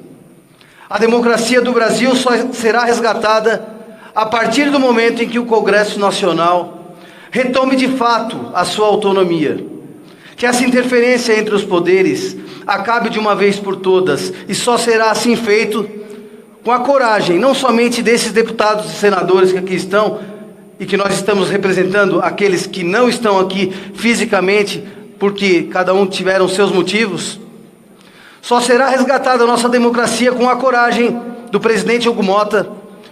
A democracia do Brasil só será resgatada a partir do momento em que o Congresso Nacional retome de fato a sua autonomia. Que essa interferência entre os poderes acabe de uma vez por todas, e só será assim feito com a coragem, não somente desses deputados e senadores que aqui estão, e que nós estamos representando aqueles que não estão aqui fisicamente, porque cada um tiveram seus motivos. Só será resgatada a nossa democracia com a coragem do presidente Hugo Mota,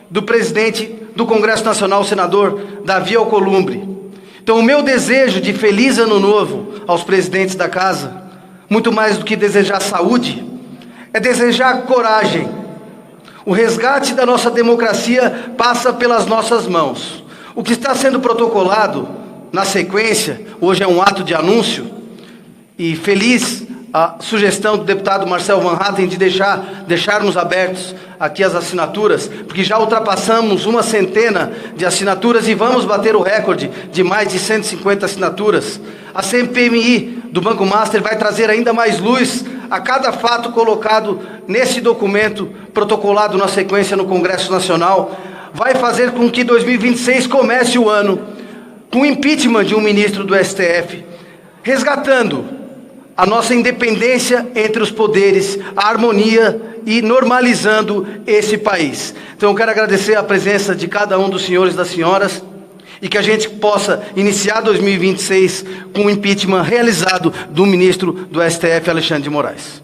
do presidente do Congresso Nacional, o senador Davi Alcolumbre. Então, o meu desejo de feliz ano novo aos presidentes da casa, muito mais do que desejar saúde, é desejar coragem. O resgate da nossa democracia passa pelas nossas mãos. O que está sendo protocolado na sequência, hoje é um ato de anúncio, e feliz a sugestão do deputado Marcel Van Hatten de deixarmos abertos aqui as assinaturas, porque já ultrapassamos 100 de assinaturas e vamos bater o recorde de mais de 150 assinaturas. A CPMI do Banco Master vai trazer ainda mais luz a cada fato colocado nesse documento protocolado na sequência no Congresso Nacional. Vai fazer com que 2026 comece o ano com o impeachment de um ministro do STF, resgatando a nossa independência entre os poderes, a harmonia e normalizando esse país. Então eu quero agradecer a presença de cada um dos senhores e das senhoras, e que a gente possa iniciar 2026 com o impeachment realizado do ministro do STF, Alexandre de Moraes.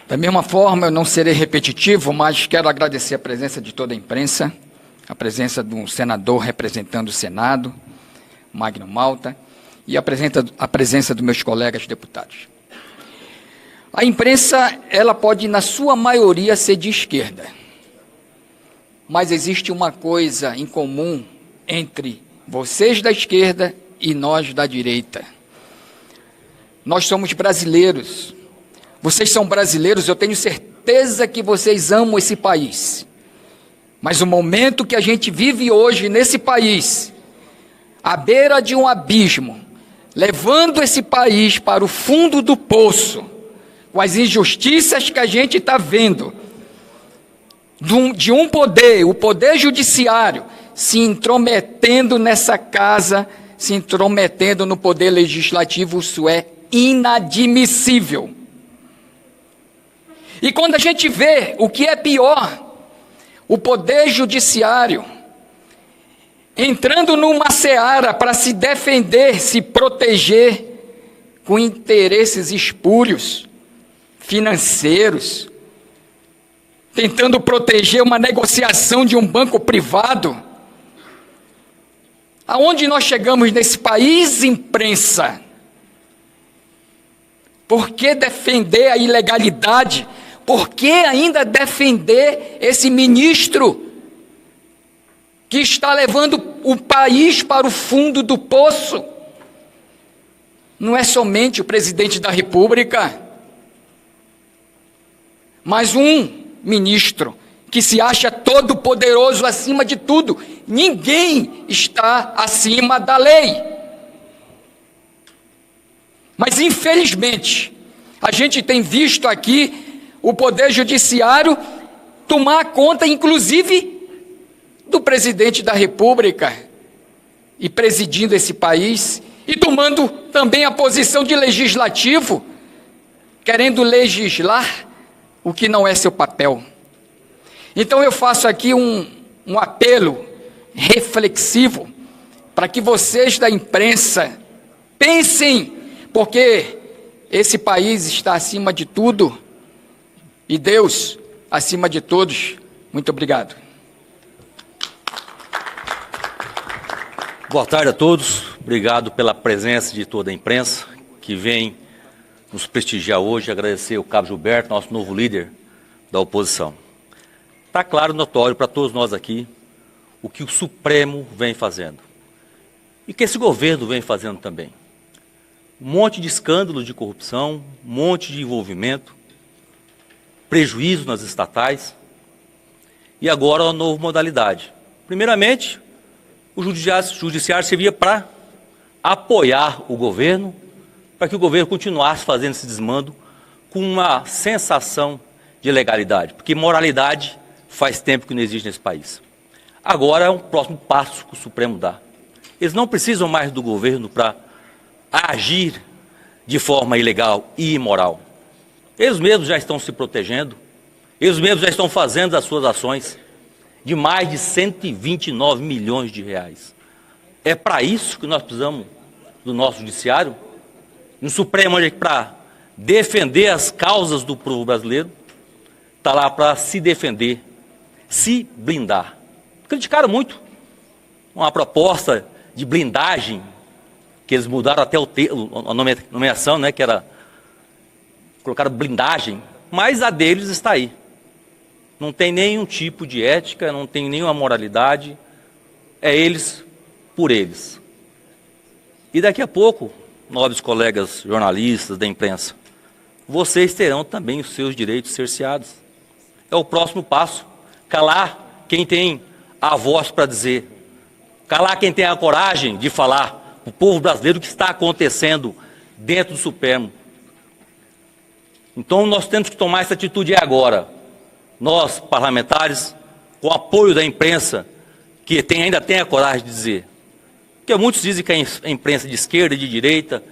Da mesma forma, eu não serei repetitivo, mas quero agradecer a presença de toda a imprensa, a presença de um senador representando o Senado, Magno Malta, e a presença dos meus colegas deputados. A imprensa, ela pode, na sua maioria, ser de esquerda, mas existe uma coisa em comum entre vocês da esquerda e nós da direita. Nós somos brasileiros. Vocês são brasileiros, eu tenho certeza que vocês amam esse país. Mas o momento que a gente vive hoje nesse país, à beira de um abismo, levando esse país para o fundo do poço, com as injustiças que a gente está vendo, de um poder, o poder judiciário, se intrometendo nessa casa, se intrometendo no poder legislativo, isso é inadmissível. E quando a gente vê o que é pior, o poder judiciário entrando numa seara para se defender, se proteger com interesses espúrios, financeiros, tentando proteger uma negociação de um banco privado. Aonde nós chegamos nesse país, imprensa? Por que defender a ilegalidade? Por que ainda defender esse ministro que está levando o país para o fundo do poço? Não é somente o presidente da República, mas um ministro que se acha todo poderoso acima de tudo. Ninguém está acima da lei. Mas, infelizmente, a gente tem visto aqui o Poder Judiciário tomar conta, inclusive, do presidente da República, e presidindo esse país, e tomando também a posição de legislativo, querendo legislar o que não é seu papel. Então eu faço aqui um apelo reflexivo, para que vocês da imprensa pensem, porque esse país está acima de tudo, e Deus acima de todos. Muito obrigado. Boa tarde a todos. Obrigado pela presença de toda a imprensa que vem nos prestigiar hoje. Agradecer o Cabo Gilberto, nosso novo líder da oposição. Está claro e notório para todos nós aqui o que o Supremo vem fazendo. E que esse governo vem fazendo também. Um monte de escândalos de corrupção, um monte de envolvimento, prejuízo nas estatais. e agora uma nova modalidade. Primeiramente, o judiciário servia para apoiar o governo, para que o governo continuasse fazendo esse desmando com uma sensação de legalidade, porque moralidade faz tempo que não existe nesse país. Agora é um próximo passo que o Supremo dá. Eles não precisam mais do governo para agir de forma ilegal e imoral. Eles mesmos já estão se protegendo, eles mesmos já estão fazendo as suas ações de mais de 129 milhões de reais. É para isso que nós precisamos do nosso judiciário, um Supremo para defender as causas do povo brasileiro, está lá para se defender, se blindar. Criticaram muito uma proposta de blindagem, que eles mudaram até a nomeação, né, que era, colocaram blindagem, mas a deles está aí. Não tem nenhum tipo de ética, não tem nenhuma moralidade, é eles por eles. E daqui a pouco, nobres colegas jornalistas da imprensa, vocês terão também os seus direitos cerceados. É o próximo passo, calar quem tem a voz para dizer, calar quem tem a coragem de falar para o povo brasileiro o que está acontecendo dentro do Supremo. Então nós temos que tomar essa atitude agora. Nós, parlamentares, com o apoio da imprensa, que ainda tem a coragem de dizer. Porque muitos dizem que a imprensa de esquerda e de direita,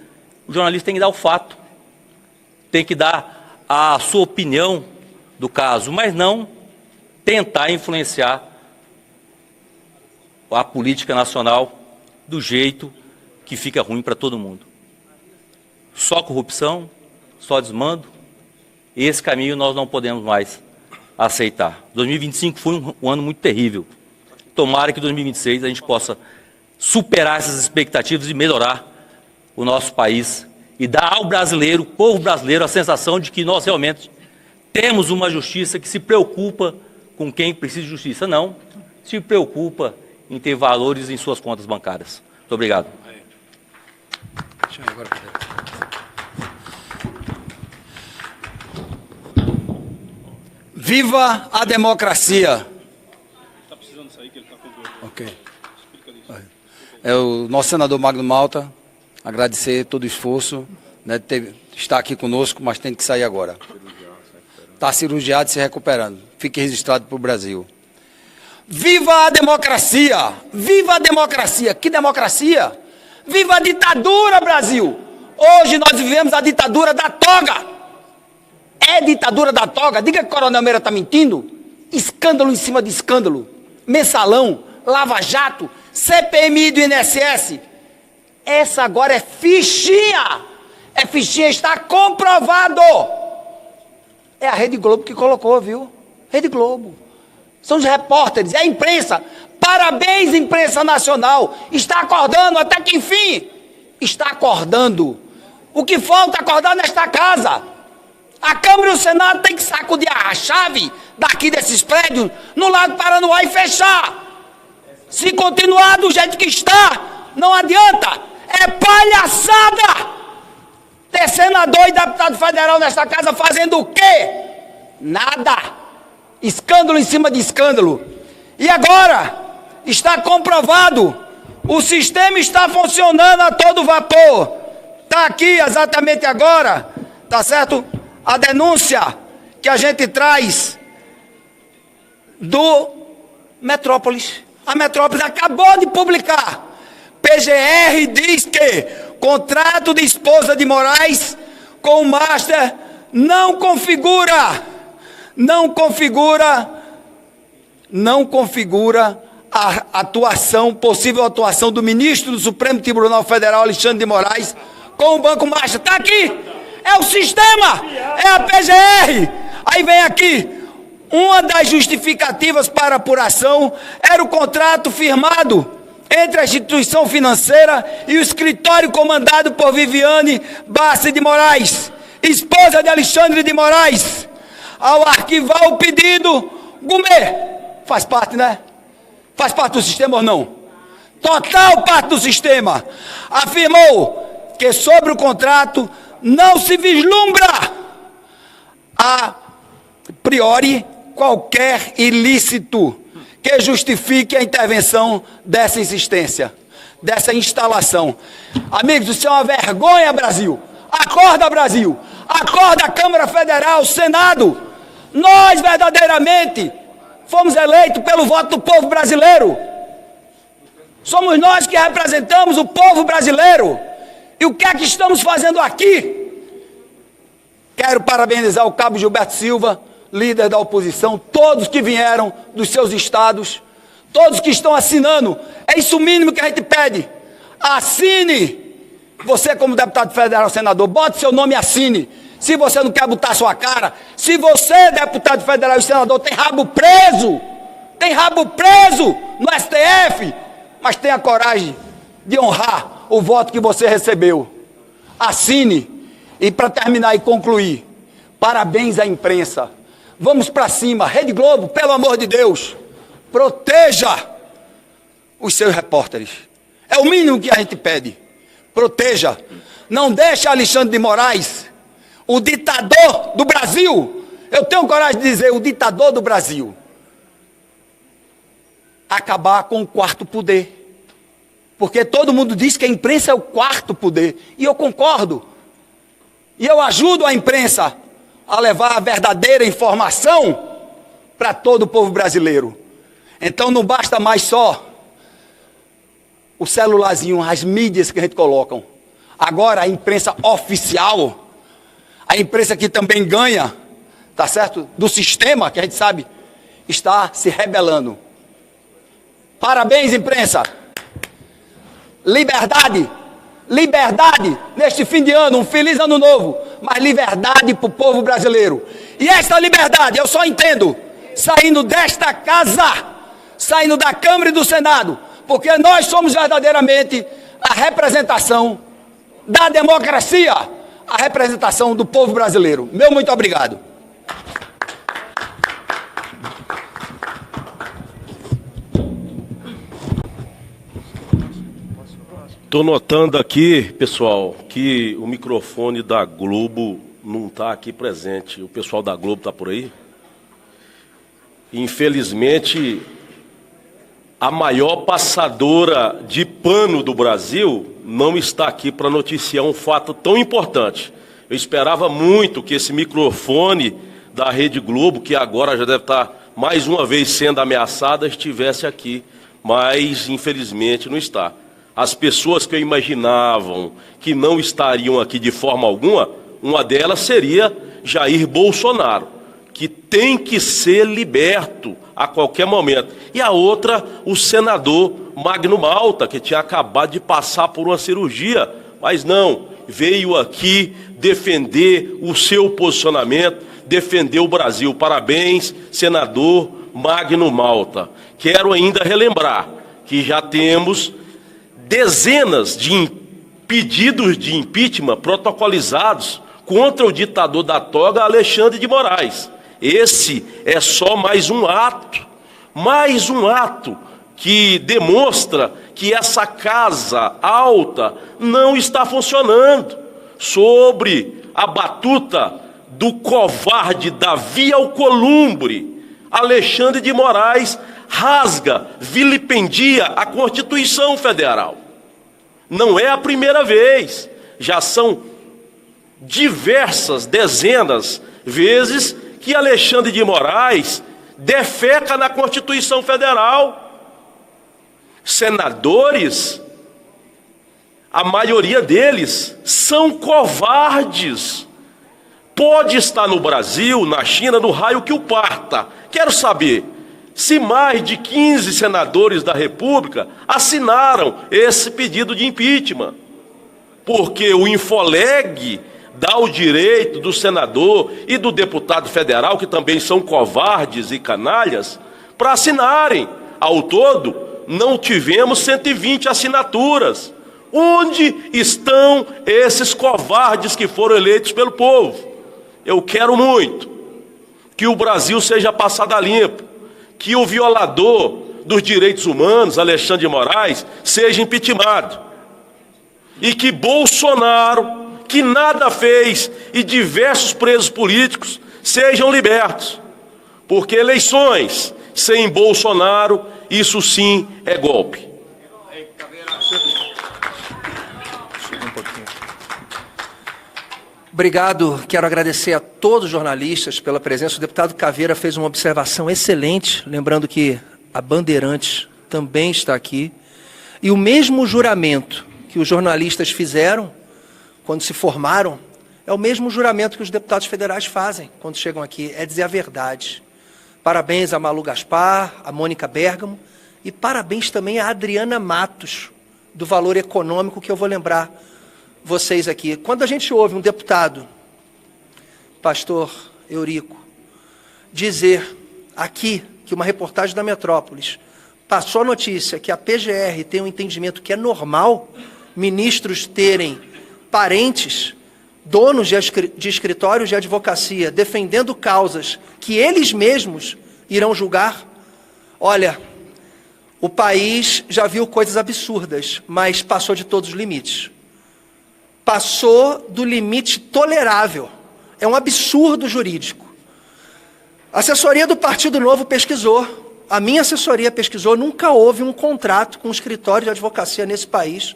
o jornalista tem que dar o fato, tem que dar a sua opinião do caso, mas não tentar influenciar a política nacional do jeito que fica ruim para todo mundo. Só corrupção, só desmando, esse caminho nós não podemos mais aceitar. 2025 foi um ano muito terrível. Tomara que em 2026 a gente possa superar essas expectativas e melhorar o nosso país e dar ao brasileiro, povo brasileiro, a sensação de que nós realmente temos uma justiça que se preocupa com quem precisa de justiça, não se preocupa em ter valores em suas contas bancárias. Muito obrigado. Viva a democracia! Está precisando sair, que ele está com dor. Ok. É o nosso senador Magno Malta, agradecer todo o esforço, né, de estar aqui conosco, mas tem que sair agora. Está cirurgiado e se recuperando. Fique registrado para o Brasil. Viva a democracia! Viva a democracia! Que democracia? Viva a ditadura, Brasil! Hoje nós vivemos a ditadura da toga. É ditadura da toga? Diga que o Coronel Meira está mentindo. Escândalo em cima de escândalo. Mensalão, Lava Jato, CPMI do INSS. Essa agora é fichinha. É fichinha, está comprovado. É a Rede Globo que colocou, viu? Rede Globo. São os repórteres, é a imprensa. Parabéns, imprensa nacional. Está acordando, até que enfim. Está acordando. O que falta acordar nesta casa? A Câmara e o Senado têm que sacudir a chave daqui desses prédios no Lago Paranoá e fechar. Se continuar do jeito que está, não adianta. É palhaçada. Ter senador e deputado federal nesta casa fazendo o quê? Nada. Escândalo em cima de escândalo. E agora, está comprovado, o sistema está funcionando a todo vapor. Está aqui exatamente agora, tá certo? A denúncia que a gente traz do Metrópolis. A Metrópolis acabou de publicar. PGR diz que contrato de esposa de Moraes com o Master não configura a atuação, possível atuação do ministro do Supremo Tribunal Federal, Alexandre de Moraes, com o Banco Master. Está aqui, é o sistema, é a PGR. Aí vem aqui, uma das justificativas para apuração era o contrato firmado entre a instituição financeira e o escritório comandado por Viviane Bassi de Moraes, esposa de Alexandre de Moraes. Ao arquivar o pedido, Gourmet, faz parte, né? Faz parte do sistema ou não? Total parte do sistema. Afirmou que sobre o contrato não se vislumbra a priori qualquer ilícito que justifique a intervenção dessa insistência, dessa instalação. Amigos, isso é uma vergonha, Brasil. Acorda, Brasil. Acorda, Câmara Federal, Senado. Nós verdadeiramente fomos eleitos pelo voto do povo brasileiro. Somos nós que representamos o povo brasileiro. E o que é que estamos fazendo aqui? Quero parabenizar o cabo Gilberto Silva, líder da oposição, todos que vieram dos seus estados, todos que estão assinando. É isso o mínimo que a gente pede. Assine. Você, como deputado federal, senador, bote seu nome e assine. Se você não quer botar sua cara, se você, deputado federal e senador, tem rabo preso no STF, mas tenha coragem de honrar o voto que você recebeu. Assine. E para terminar e concluir, parabéns à imprensa. Vamos para cima. Rede Globo, pelo amor de Deus, proteja os seus repórteres. É o mínimo que a gente pede. Proteja. Não deixe Alexandre de Moraes, o ditador do Brasil, eu tenho coragem de dizer, o ditador do Brasil, acabar com o quarto poder. Porque todo mundo diz que a imprensa é o quarto poder. E eu concordo. E eu ajudo a imprensa a levar a verdadeira informação para todo o povo brasileiro. Então não basta mais só o celularzinho, as mídias que a gente coloca. Agora a imprensa oficial, a imprensa que também ganha, tá certo? Do sistema, que a gente sabe, está se rebelando. Parabéns, imprensa! Liberdade! Liberdade neste fim de ano, um feliz ano novo, mas liberdade para o povo brasileiro. E esta liberdade eu só entendo saindo desta casa, saindo da Câmara e do Senado, porque nós somos verdadeiramente a representação da democracia, a representação do povo brasileiro. Meu muito obrigado. Estou notando aqui, pessoal, que o microfone da Globo não está aqui presente. O pessoal da Globo está por aí? Infelizmente, a maior passadora de pano do Brasil não está aqui para noticiar um fato tão importante. Eu esperava muito que esse microfone da Rede Globo, que agora já deve estar mais uma vez sendo ameaçada, estivesse aqui, mas infelizmente não está. As pessoas que eu imaginavam que não estariam aqui de forma alguma, uma delas seria Jair Bolsonaro, que tem que ser liberto a qualquer momento. E a outra, o senador Magno Malta, que tinha acabado de passar por uma cirurgia, mas não, veio aqui defender o seu posicionamento, defender o Brasil. Parabéns, senador Magno Malta. Quero ainda relembrar que já temos dezenas de pedidos de impeachment protocolizados contra o ditador da toga, Alexandre de Moraes. Esse é só mais um ato que demonstra que essa casa alta não está funcionando. Sobre a batuta do covarde Davi Alcolumbre, Alexandre de Moraes rasga, vilipendia a Constituição Federal. Não é a primeira vez, já são diversas, dezenas vezes que Alexandre de Moraes defeca na Constituição Federal. Senadores, a maioria deles são covardes. Pode estar no Brasil, na China, no raio que o parta. Quero saber se mais de 15 senadores da República assinaram esse pedido de impeachment. Porque o Infoleg dá o direito do senador e do deputado federal, que também são covardes e canalhas, para assinarem. Ao todo, não tivemos 120 assinaturas. Onde estão esses covardes que foram eleitos pelo povo? Eu quero muito que o Brasil seja passado a limpo, que o violador dos direitos humanos, Alexandre de Moraes, seja impeachmentado. E que Bolsonaro, que nada fez, e diversos presos políticos sejam libertos. Porque eleições sem Bolsonaro, isso sim é golpe. Obrigado, quero agradecer a todos os jornalistas pela presença. O deputado Caveira fez uma observação excelente, lembrando que a Bandeirantes também está aqui. E o mesmo juramento que os jornalistas fizeram quando se formaram, é o mesmo juramento que os deputados federais fazem quando chegam aqui, é dizer a verdade. Parabéns a Malu Gaspar, a Mônica Bergamo, e parabéns também a Adriana Matos, do Valor Econômico, que eu vou lembrar vocês aqui. Quando a gente ouve um deputado, pastor Eurico, dizer aqui que uma reportagem da Metrópolis passou a notícia que a PGR tem um entendimento que é normal ministros terem parentes, donos de escritórios de advocacia, defendendo causas que eles mesmos irão julgar. Olha, o país já viu coisas absurdas, mas passou de todos os limites. Passou do limite tolerável. É um absurdo jurídico. A assessoria do Partido Novo pesquisou, a minha assessoria pesquisou, nunca houve um contrato com um escritório de advocacia nesse país,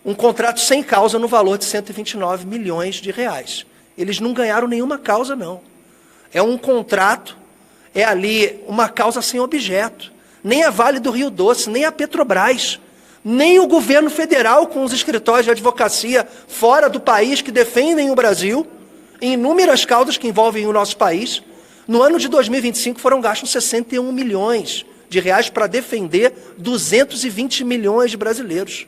um contrato sem causa no valor de 129 milhões de reais. Eles não ganharam nenhuma causa, não. É um contrato, é ali uma causa sem objeto. Nem a Vale do Rio Doce, nem a Petrobras, nem o governo federal com os escritórios de advocacia fora do país que defendem o Brasil, em inúmeras causas que envolvem o nosso país. No ano de 2025 foram gastos 61 milhões de reais para defender 220 milhões de brasileiros.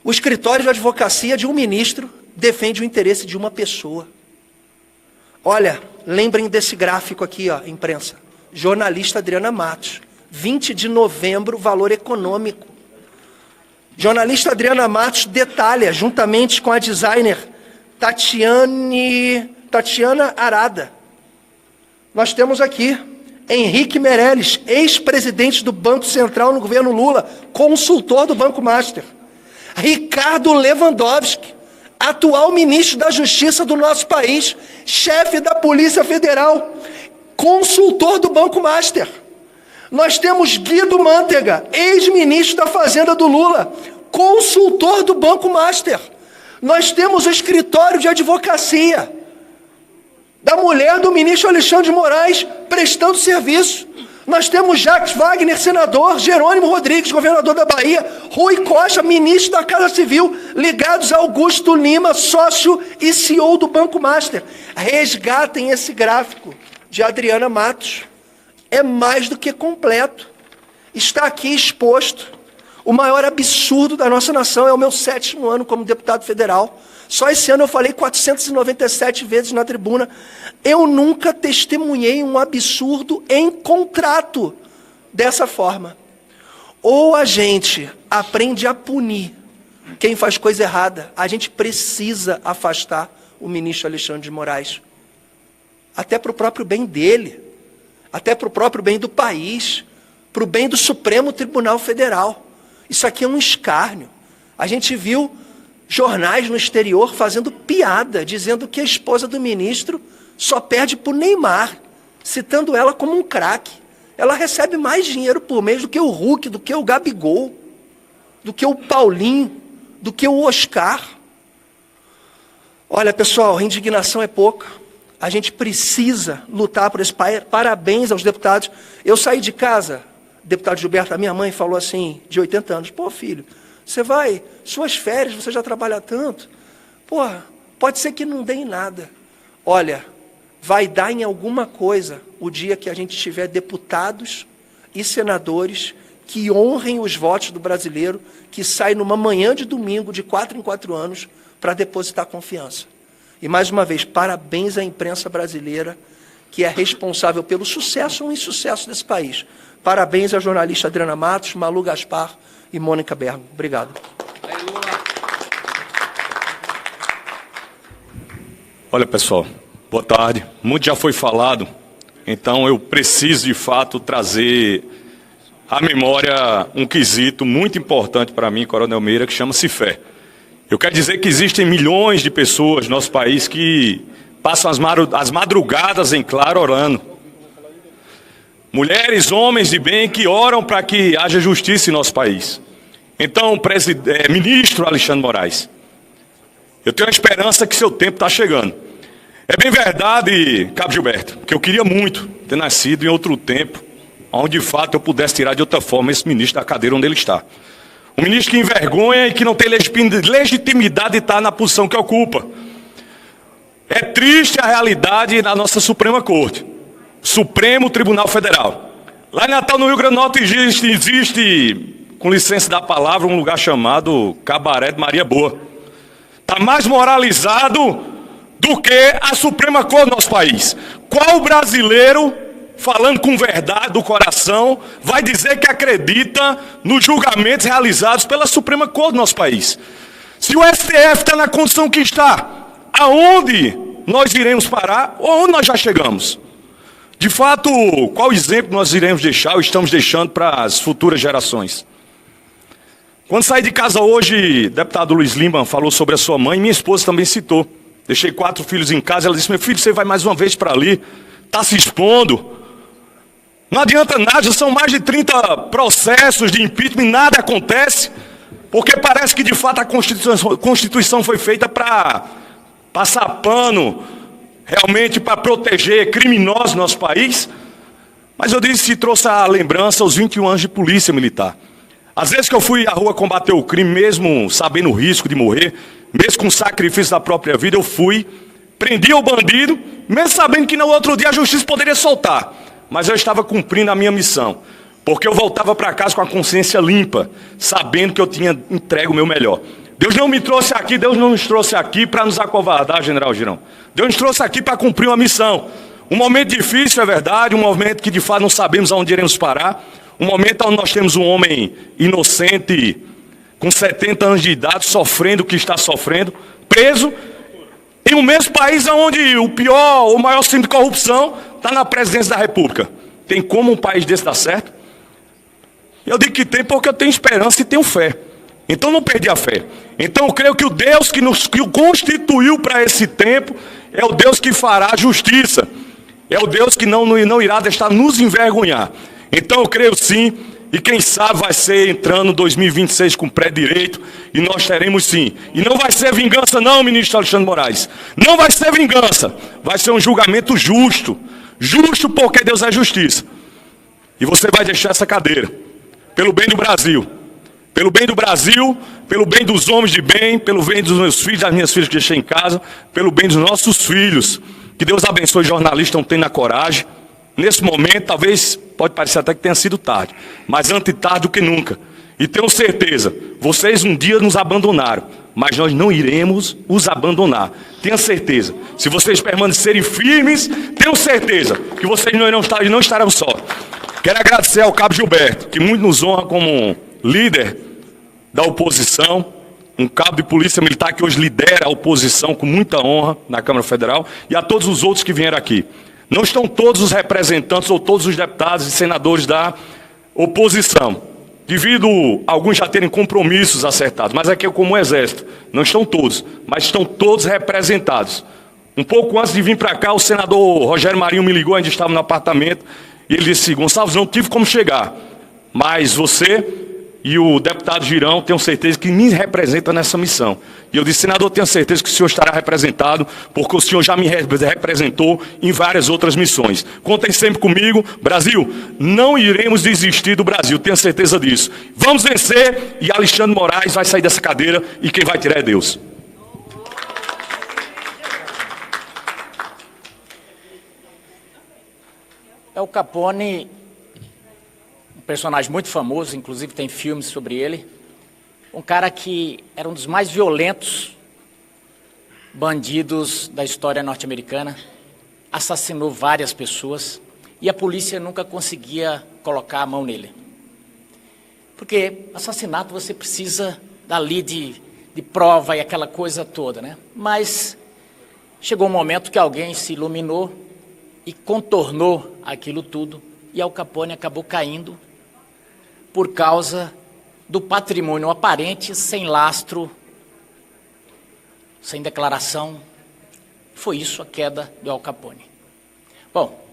O escritório de advocacia de um ministro defende o interesse de uma pessoa. Olha, lembrem desse gráfico aqui, ó, imprensa. Jornalista Adriana Matos, 20 de novembro, Valor Econômico. Jornalista Adriana Matos detalha, juntamente com a designer Tatiana Arada. Nós temos aqui Henrique Meirelles, ex-presidente do Banco Central no governo Lula, consultor do Banco Master. Ricardo Lewandowski, atual ministro da Justiça do nosso país, chefe da Polícia Federal, consultor do Banco Master. Nós temos Guido Mantega, ex-ministro da Fazenda do Lula, consultor do Banco Master. Nós temos o escritório de advocacia da mulher do ministro Alexandre de Moraes prestando serviço. Nós temos Jacques Wagner, senador, Jerônimo Rodrigues, governador da Bahia, Rui Costa, ministro da Casa Civil, ligados a Augusto Lima, sócio e CEO do Banco Master. Resgatem esse gráfico de Adriana Matos. É mais do que completo. Está aqui exposto o maior absurdo da nossa nação. É o meu 7º ano como deputado federal. Só esse ano eu falei 497 vezes na tribuna. Eu nunca testemunhei um absurdo em contrato dessa forma. Ou a gente aprende a punir quem faz coisa errada. A gente precisa afastar o ministro Alexandre de Moraes. Até para o próprio bem dele. Até para o próprio bem do país. Para o bem do Supremo Tribunal Federal. Isso aqui é um escárnio. A gente viu jornais no exterior fazendo piada, dizendo que a esposa do ministro só perde por Neymar, citando ela como um craque. Ela recebe mais dinheiro por mês do que o Hulk, do que o Gabigol, do que o Paulinho, do que o Oscar. Olha, pessoal, a indignação é pouca. A gente precisa lutar por esse país. Parabéns aos deputados. Eu saí de casa, deputado Gilberto, a minha mãe falou assim, de 80 anos, pô, filho, você vai, suas férias, você já trabalha tanto, porra, pode ser que não dê em nada. Olha, vai dar em alguma coisa o dia que a gente tiver deputados e senadores que honrem os votos do brasileiro, que saem numa manhã de domingo, de 4 em 4 anos, para depositar confiança. E, mais uma vez, parabéns à imprensa brasileira, que é responsável pelo sucesso ou insucesso desse país. Parabéns à jornalista Adriana Matos, Malu Gaspar e Mônica Bergamo. Obrigado. Olha, pessoal, boa tarde. Muito já foi falado, então eu preciso, de fato, trazer à memória um quesito muito importante para mim, Coronel Meira, que chama-se fé. Eu quero dizer que existem milhões de pessoas no nosso país que passam as madrugadas em claro orando. mulheres, homens de bem que oram para que haja justiça em nosso país. Então, ministro Alexandre Moraes, eu tenho a esperança que seu tempo está chegando. É bem verdade, Cabo Gilberto, que eu queria muito ter nascido em outro tempo, onde de fato eu pudesse tirar de outra forma esse ministro da cadeira onde ele está. Um ministro que envergonha e que não tem legitimidade de estar na posição que ocupa. É triste a realidade da nossa Suprema Corte, Supremo Tribunal Federal. Lá em Natal, no Rio Grande do Norte, existe, com licença da palavra, um lugar chamado Cabaré de Maria Boa. Está mais moralizado do que a Suprema Corte do nosso país. Qual brasileiro, falando com verdade do coração, vai dizer que acredita nos julgamentos realizados pela Suprema Corte do nosso país? Se o STF está na condição que está, aonde nós iremos parar ou onde nós já chegamos? De fato, qual exemplo nós iremos deixar ou estamos deixando para as futuras gerações? Quando saí de casa hoje, o deputado Luiz Lima falou sobre a sua mãe, minha esposa também citou. Deixei 4 filhos em casa, ela disse: meu filho, você vai mais uma vez para ali, está se expondo. Não adianta nada, já são mais de 30 processos de impeachment, nada acontece, porque parece que de fato a Constituição foi feita para passar pano, realmente para proteger criminosos no nosso país. Mas eu disse que trouxe a lembrança aos 21 anos de polícia militar. Às vezes que eu fui à rua combater o crime, mesmo sabendo o risco de morrer, mesmo com o sacrifício da própria vida, eu fui, prendi o bandido, mesmo sabendo que no outro dia a justiça poderia soltar. Mas eu estava cumprindo a minha missão, porque eu voltava para casa com a consciência limpa, sabendo que eu tinha entregue o meu melhor. Deus não me trouxe aqui, Deus não nos trouxe aqui para nos acovardar, General Girão. Deus nos trouxe aqui para cumprir uma missão. Um momento difícil, é verdade, um momento que de fato não sabemos aonde iremos parar, um momento onde nós temos um homem inocente, com 70 anos de idade, sofrendo o que está sofrendo, preso, em um mesmo país onde o pior, o maior símbolo de corrupção está na presidência da República. Tem como um país desse dar certo? Eu digo que tem porque eu tenho esperança e tenho fé. Então não perdi a fé. Então eu creio que o Deus que nos constituiu para esse tempo é o Deus que fará justiça. É o Deus que não irá deixar nos envergonhar. Então eu creio sim, e quem sabe vai ser entrando 2026 com pré-direito, e nós teremos sim. E não vai ser vingança não, ministro Alexandre Moraes. Não vai ser vingança, vai ser um julgamento justo. Justo porque Deus é justiça. E você vai deixar essa cadeira, pelo bem do Brasil. Pelo bem do Brasil, pelo bem dos homens de bem, pelo bem dos meus filhos, das minhas filhas que deixei em casa, pelo bem dos nossos filhos. Que Deus abençoe os jornalistas que estão tendo a coragem. Nesse momento, talvez, pode parecer até que tenha sido tarde, mas antes tarde do que nunca. E tenho certeza, vocês um dia nos abandonaram, mas nós não iremos os abandonar. Tenha certeza. Se vocês permanecerem firmes, tenho certeza que vocês não estarão só. Quero agradecer ao Cabo Gilberto, que muito nos honra como líder da oposição, um cabo de polícia militar que hoje lidera a oposição com muita honra na Câmara Federal, e a todos os outros que vieram aqui. Não estão todos os representantes ou todos os deputados e senadores da oposição, devido a alguns já terem compromissos acertados, mas aqui é como o Exército, não estão todos, mas estão todos representados. Um pouco antes de vir para cá, o senador Rogério Marinho me ligou, ainda estava no apartamento, e ele disse: Gonçalves, não tive como chegar, mas você e o deputado Girão, tenho certeza que me representa nessa missão. E eu disse: senador, tenho certeza que o senhor estará representado, porque o senhor já me representou em várias outras missões. Contem sempre comigo. Brasil, não iremos desistir do Brasil, tenho certeza disso. Vamos vencer, e Alexandre Moraes vai sair dessa cadeira, e quem vai tirar é Deus. Al Capone, um personagem muito famoso, inclusive tem filmes sobre ele, um cara que era um dos mais violentos bandidos da história norte-americana, assassinou várias pessoas e a polícia nunca conseguia colocar a mão nele. Porque assassinato você precisa dali de prova e aquela coisa toda, né? Mas chegou um momento que alguém se iluminou e contornou aquilo tudo, e Al Capone acabou caindo por causa do patrimônio aparente, sem lastro, sem declaração. Foi isso a queda do Al Capone. Bom,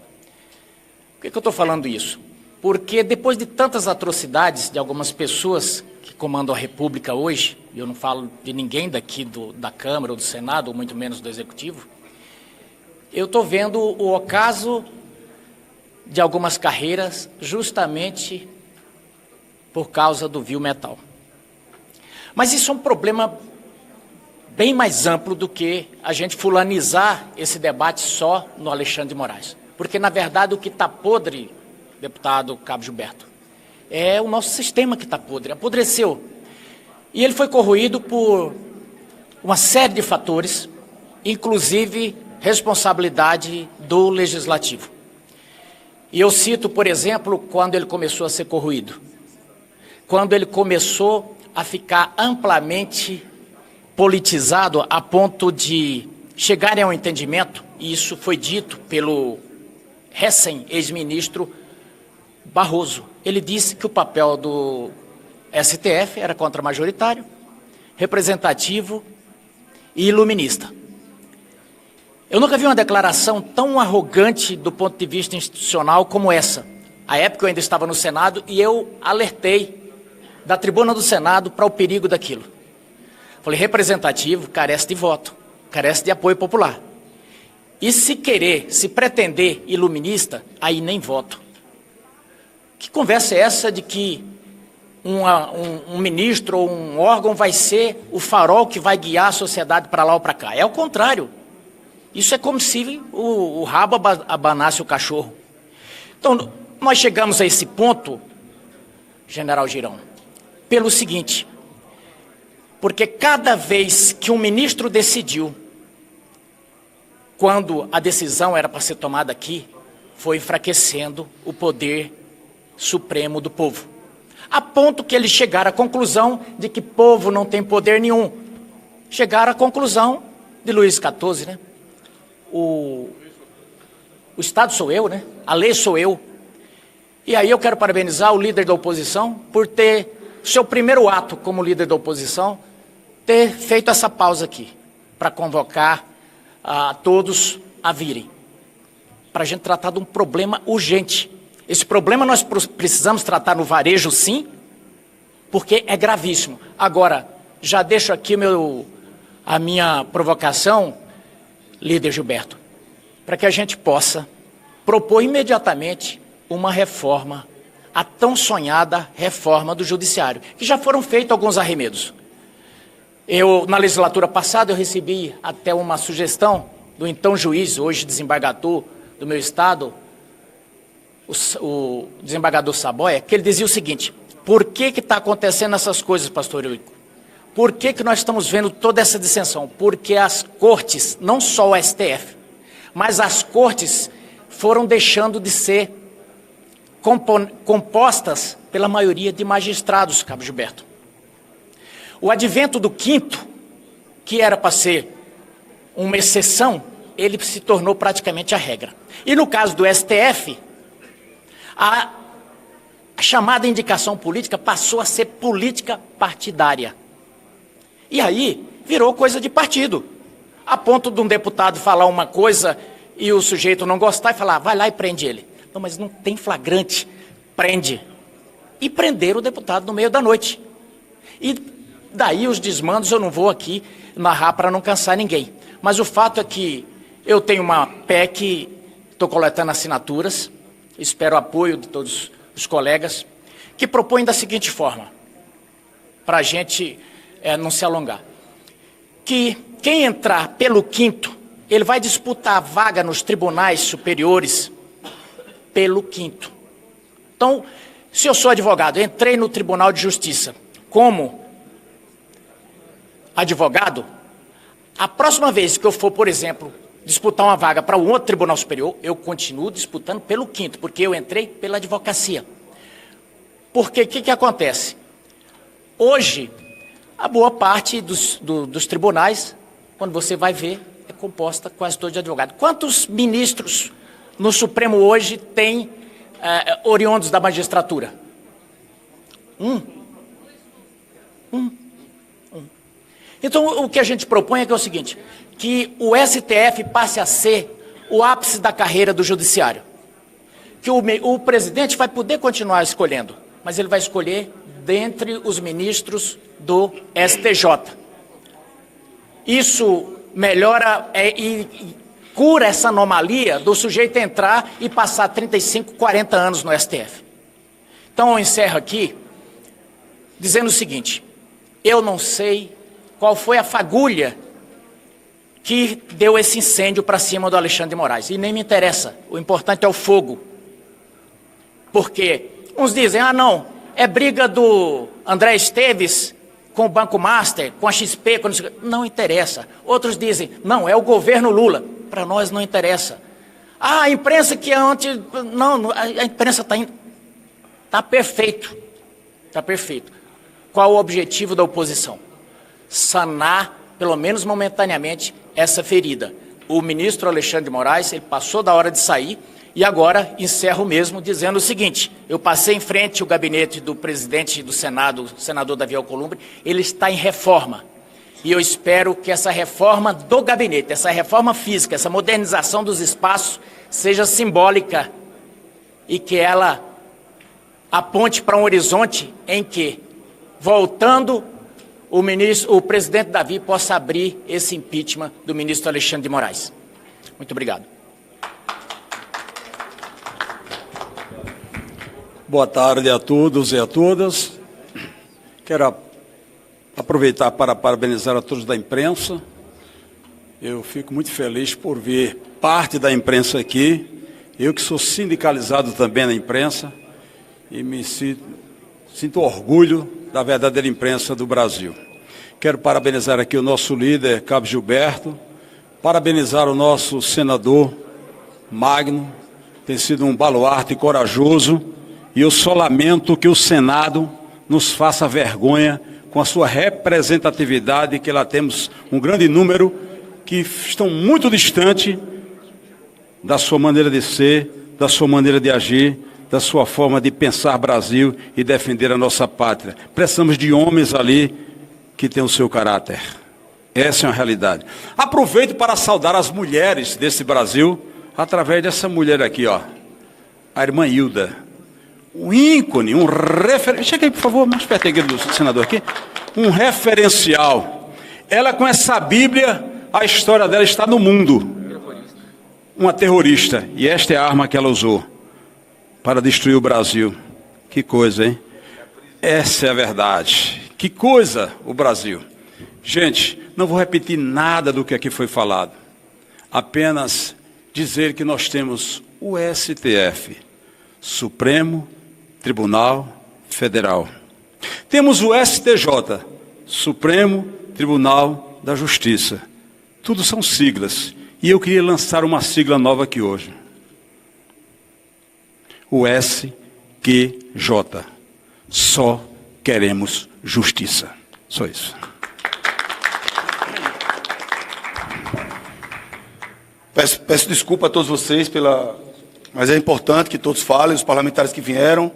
Por que eu estou falando isso? Porque depois de tantas atrocidades de algumas pessoas que comandam a República hoje, e eu não falo de ninguém daqui da Câmara ou do Senado, ou muito menos do Executivo, eu estou vendo o ocaso de algumas carreiras justamente por causa do vil metal. Mas isso é um problema bem mais amplo do que a gente fulanizar esse debate só no Alexandre de Moraes. Porque, na verdade, o que está podre, deputado Cabo Gilberto, é o nosso sistema que está podre, apodreceu. E ele foi corroído por uma série de fatores, inclusive responsabilidade do Legislativo. E eu cito, por exemplo, quando ele começou a ser corroído. Quando ele começou a ficar amplamente politizado a ponto de chegarem ao entendimento, e isso foi dito pelo recém-ex-ministro Barroso. Ele disse que o papel do STF era contra-majoritário, representativo e iluminista. Eu nunca vi uma declaração tão arrogante do ponto de vista institucional como essa. À época eu ainda estava no Senado e eu alertei da tribuna do Senado para o perigo daquilo. Falei, representativo carece de voto, carece de apoio popular. E se querer, se pretender iluminista, aí nem voto. Que conversa é essa de que um ministro ou um órgão vai ser o farol que vai guiar a sociedade para lá ou para cá? É o contrário. Isso é como se o rabo abanasse o cachorro. Então, nós chegamos a esse ponto, General Girão, pelo seguinte, porque cada vez que um ministro decidiu, quando a decisão era para ser tomada aqui, foi enfraquecendo o poder supremo do povo. A ponto que eles chegaram à conclusão de que povo não tem poder nenhum. Chegaram à conclusão de Luís XIV, né? O Estado sou eu, né? A lei sou eu. E aí eu quero parabenizar o líder da oposição por ter, seu primeiro ato como líder da oposição, ter feito essa pausa aqui, para convocar a todos a virem, para a gente tratar de um problema urgente. Esse problema nós precisamos tratar no varejo, sim, porque é gravíssimo. Agora, já deixo aqui a minha provocação, líder Gilberto, para que a gente possa propor imediatamente uma reforma, a tão sonhada reforma do Judiciário, que já foram feitos alguns arremedos. Na legislatura passada, eu recebi até uma sugestão do então juiz, hoje desembargador do meu estado, o desembargador Saboia, que ele dizia o seguinte, por que está acontecendo essas coisas, pastor Eurico? Por que nós estamos vendo toda essa dissensão? Porque as cortes, não só o STF, mas as cortes foram deixando de ser compostas pela maioria de magistrados, Cabo Gilberto. O advento do quinto, que era para ser uma exceção, ele se tornou praticamente a regra. E no caso do STF, a chamada indicação política passou a ser política partidária. E aí virou coisa de partido, a ponto de um deputado falar uma coisa e o sujeito não gostar e falar, vai lá e prende ele. Não, mas não tem flagrante, prende. E prenderam o deputado no meio da noite. E daí os desmandos eu não vou aqui narrar para não cansar ninguém. Mas o fato é que eu tenho uma PEC, estou coletando assinaturas, espero o apoio de todos os colegas, que propõe da seguinte forma, para a gente não se alongar, que quem entrar pelo quinto, ele vai disputar a vaga nos tribunais superiores pelo quinto. Então, se eu sou advogado, entrei no Tribunal de Justiça como advogado, a próxima vez que eu for, por exemplo, disputar uma vaga para um outro tribunal superior, eu continuo disputando pelo quinto, porque eu entrei pela advocacia. Porque o que acontece? Hoje, a boa parte dos tribunais, quando você vai ver, é composta quase toda de advogados. Quantos ministros no Supremo hoje tem oriundos da magistratura? Um. Então, o que a gente propõe é o seguinte, que o STF passe a ser o ápice da carreira do judiciário. que o presidente vai poder continuar escolhendo, mas ele vai escolher dentre os ministros do STJ. Isso melhora e cura essa anomalia do sujeito entrar e passar 35, 40 anos no STF. Então eu encerro aqui dizendo o seguinte: eu não sei qual foi a fagulha que deu esse incêndio para cima do Alexandre de Moraes. E nem me interessa, o importante é o fogo. Porque uns dizem, não, é briga do André Esteves com o Banco Master, com a XP, com... não interessa. Outros dizem, não, é o governo Lula. Para nós não interessa. A imprensa que é antes... Não, a imprensa está indo... Está perfeito. Está perfeito. Qual o objetivo da oposição? Sanar, pelo menos momentaneamente, essa ferida. O ministro Alexandre de Moraes, ele passou da hora de sair e agora encerro mesmo dizendo o seguinte: eu passei em frente ao gabinete do presidente do Senado, o senador Davi Alcolumbre, ele está em reforma. E eu espero que essa reforma do gabinete, essa reforma física, essa modernização dos espaços seja simbólica e que ela aponte para um horizonte em que, voltando, o presidente Davi possa abrir esse impeachment do ministro Alexandre de Moraes. Muito obrigado. Boa tarde a todos e a todas. Quero aproveitar para parabenizar a todos da imprensa. Eu fico muito feliz por ver parte da imprensa aqui. Eu que sou sindicalizado também na imprensa e me sinto orgulho da verdadeira imprensa do Brasil. Quero parabenizar aqui o nosso líder, Cabo Gilberto, parabenizar o nosso senador Magno, tem sido um baluarte corajoso, e eu só lamento que o Senado nos faça vergonha com a sua representatividade, que lá temos um grande número que estão muito distante da sua maneira de ser, da sua maneira de agir, da sua forma de pensar Brasil e defender a nossa pátria. Precisamos de homens ali que têm o seu caráter. Essa é uma realidade. Aproveito para saudar as mulheres desse Brasil, através dessa mulher aqui, ó, a irmã Hilda. Um ícone, um referencial. Chega aí, por favor, mais perto aqui do senador aqui. Um referencial. Ela, com essa Bíblia, a história dela está no mundo. Uma terrorista. E esta é a arma que ela usou para destruir o Brasil. Que coisa, hein? Essa é a verdade. Que coisa, o Brasil. Gente, não vou repetir nada do que aqui foi falado. Apenas dizer que nós temos o STF, Supremo Tribunal Federal. Temos o STJ, Supremo Tribunal da Justiça. Tudo são siglas. E eu queria lançar uma sigla nova aqui hoje. O SQJ. Só queremos justiça. Só isso. Peço desculpa a todos vocês mas é importante que todos falem, os parlamentares que vieram,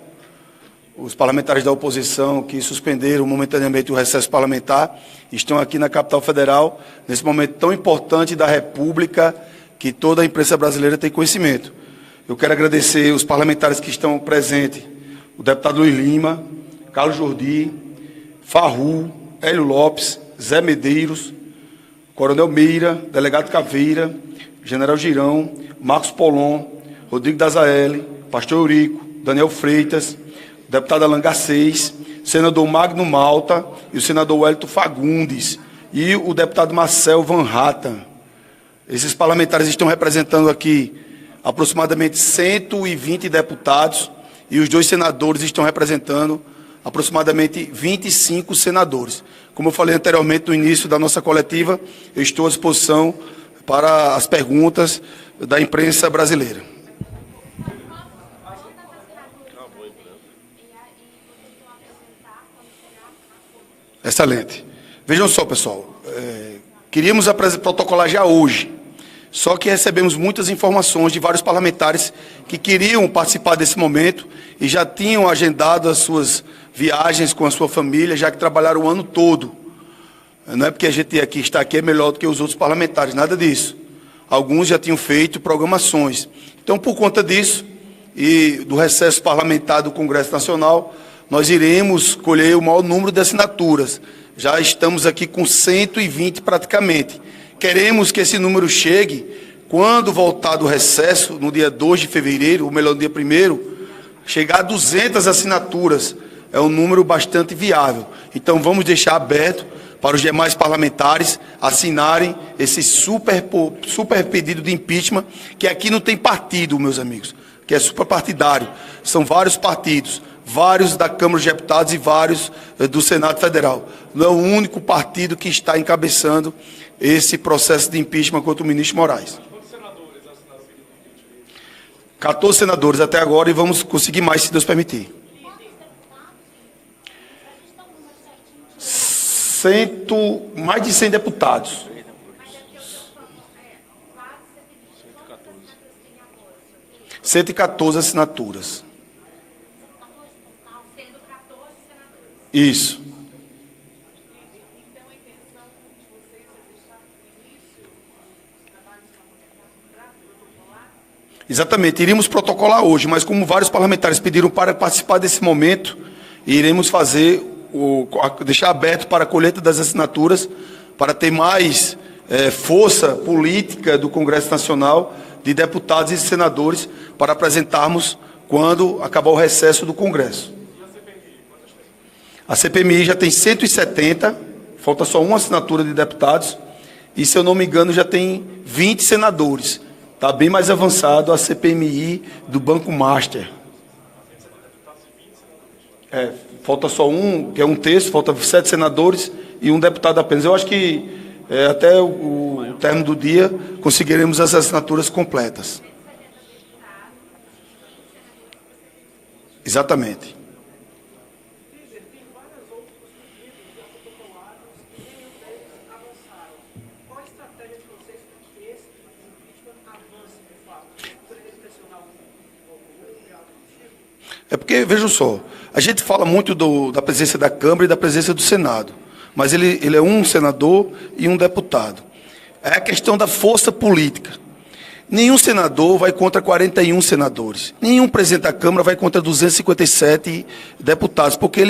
os parlamentares da oposição que suspenderam momentaneamente o recesso parlamentar, estão aqui na capital federal, nesse momento tão importante da República, que toda a imprensa brasileira tem conhecimento. Eu quero agradecer os parlamentares que estão presentes, o deputado Luiz Lima, Carlos Jordi, Farru, Hélio Lopes, Zé Medeiros, Coronel Meira, Delegado Caveira, General Girão, Marcos Polon, Rodrigo Dazaeli, Pastor Eurico, Daniel Freitas, deputado Alan Garcês, senador Magno Malta e o senador Wellington Fagundes e o deputado Marcel Van Hatten. Esses parlamentares estão representando aqui aproximadamente 120 deputados e os dois senadores estão representando aproximadamente 25 senadores. Como eu falei anteriormente no início da nossa coletiva, eu estou à disposição para as perguntas da imprensa brasileira. Excelente. Vejam só, pessoal, queríamos protocolar já hoje, só que recebemos muitas informações de vários parlamentares que queriam participar desse momento e já tinham agendado as suas viagens com a sua família, já que trabalharam o ano todo. Não é porque a gente aqui está aqui é melhor do que os outros parlamentares, nada disso. Alguns já tinham feito programações. Então, por conta disso, e do recesso parlamentar do Congresso Nacional, nós iremos colher o maior número de assinaturas. Já estamos aqui com 120 praticamente. Queremos que esse número chegue, quando voltar do recesso, no dia 2 de fevereiro, ou melhor, no dia 1º, chegar a 200 assinaturas. É um número bastante viável. Então vamos deixar aberto para os demais parlamentares assinarem esse super pedido de impeachment, que aqui não tem partido, meus amigos, que é superpartidário. São vários partidos, vários da Câmara dos Deputados e vários do Senado Federal. Não é o único partido que está encabeçando esse processo de impeachment contra o ministro Moraes. 14 senadores até agora e vamos conseguir mais, se Deus permitir. Mais de 100 deputados. (114 assinaturas). Isso. Exatamente, iríamos protocolar hoje, mas como vários parlamentares pediram para participar desse momento, iremos fazer deixar aberto para a colheita das assinaturas, para ter mais força política do Congresso Nacional, de deputados e senadores, para apresentarmos quando acabar o recesso do Congresso. A CPMI já tem 170, falta só uma assinatura de deputados, e, se eu não me engano, já tem 20 senadores. Está bem mais avançado a CPMI do Banco Master. Falta só um, que é um terço, falta 7 senadores e um deputado apenas. Eu acho que até o término do dia conseguiremos as assinaturas completas. Exatamente. É porque, vejam só, a gente fala muito da presença da Câmara e da presença do Senado, mas ele é um senador e um deputado. É a questão da força política. Nenhum senador vai contra 41 senadores. Nenhum presidente da Câmara vai contra 257 deputados, porque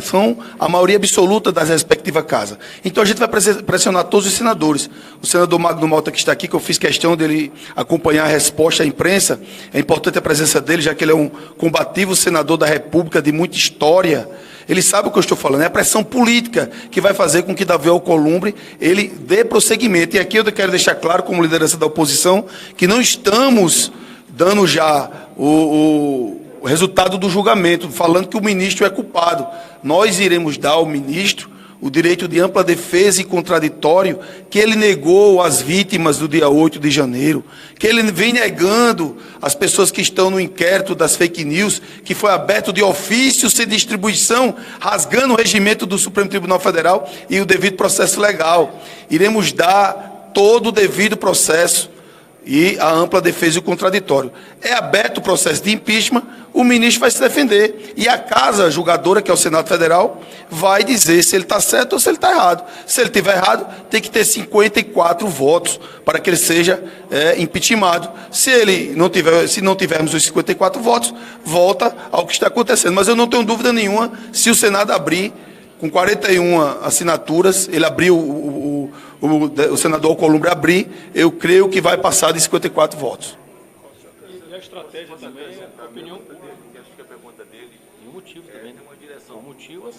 são a maioria absoluta das respectivas casas. Então a gente vai pressionar todos os senadores. O senador Magno Malta, que está aqui, que eu fiz questão dele acompanhar a resposta à imprensa, é importante a presença dele, já que ele é um combativo senador da República de muita história. Ele sabe o que eu estou falando, é a pressão política que vai fazer com que Davi Alcolumbre ele dê prosseguimento. E aqui eu quero deixar claro, como liderança da oposição, que não estamos dando já o resultado do julgamento, falando que o ministro é culpado. Nós iremos dar ao ministro o direito de ampla defesa e contraditório que ele negou às vítimas do dia 8 de janeiro, que ele vem negando às pessoas que estão no inquérito das fake news, que foi aberto de ofício sem distribuição, rasgando o regimento do Supremo Tribunal Federal e o devido processo legal. Iremos dar todo o devido processo e a ampla defesa e o contraditório. É aberto o processo de impeachment, o ministro vai se defender. E a casa julgadora, que é o Senado Federal, vai dizer se ele está certo ou se ele está errado. Se ele estiver errado, tem que ter 54 votos para que ele seja impeachmentado. Se não tivermos os 54 votos, volta ao que está acontecendo. Mas eu não tenho dúvida nenhuma, se o Senado abrir com 41 assinaturas, ele abriu o senador Alcolumbre abrir, eu creio que vai passar de 54 votos. E a estratégia também, a opinião pública. Acho que a pergunta dele, e o motivo também, tem uma direção. Motivo.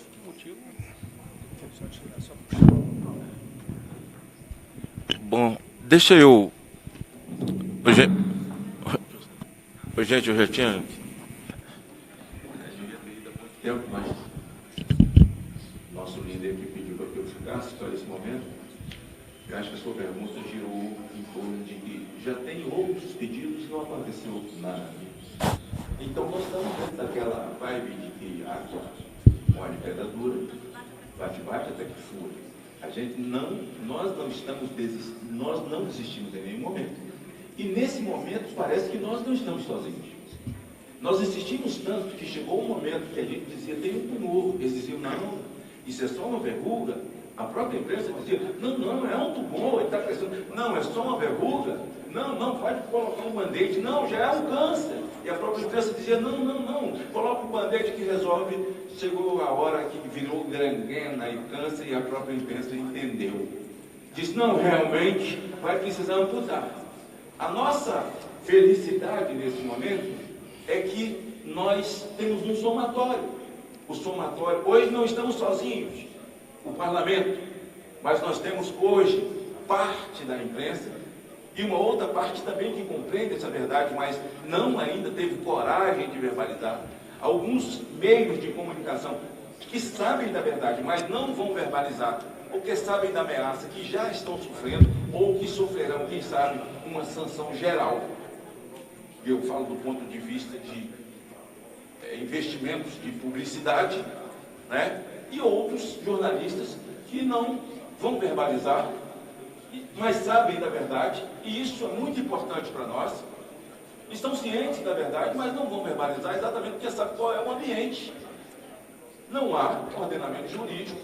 Bom, deixa eu... Gente, eu já tinha... Nosso líder que pediu para que eu ficasse para esse momento. Eu acho que a sua pergunta girou em torno de que já tem outros pedidos e não aconteceu nada. Então, nós estamos dentro daquela vibe de que água mole pedra dura, bate até que fura. Nós não desistimos em nenhum momento. E nesse momento parece que nós não estamos sozinhos. Nós insistimos tanto que chegou um momento que a gente dizia, tem um tumor. Eles diziam, não, isso é só uma verruga. A própria imprensa dizia, não, é um tumor, ele está crescendo. Não, é só uma verruga. Não, pode colocar um band-aid. Não, já é um câncer. E a própria imprensa dizia, não, coloca o band-aid que resolve. Chegou a hora que virou gangrena e câncer e a própria imprensa entendeu. Diz, não, realmente vai precisar amputar. A nossa felicidade nesse momento é que nós temos um somatório. O somatório, hoje não estamos sozinhos, o parlamento, mas nós temos hoje parte da imprensa e uma outra parte também que compreende essa verdade, mas não ainda teve coragem de verbalizar. Alguns meios de comunicação que sabem da verdade, mas não vão verbalizar, porque sabem da ameaça, que já estão sofrendo ou que sofrerão, quem sabe, uma sanção geral. Eu falo do ponto de vista de investimentos de publicidade, né? E outros jornalistas que não vão verbalizar, mas sabem da verdade, e isso é muito importante para nós. Estão cientes da verdade, mas não vão verbalizar exatamente porque sabem qual é o ambiente. Não há ordenamento jurídico,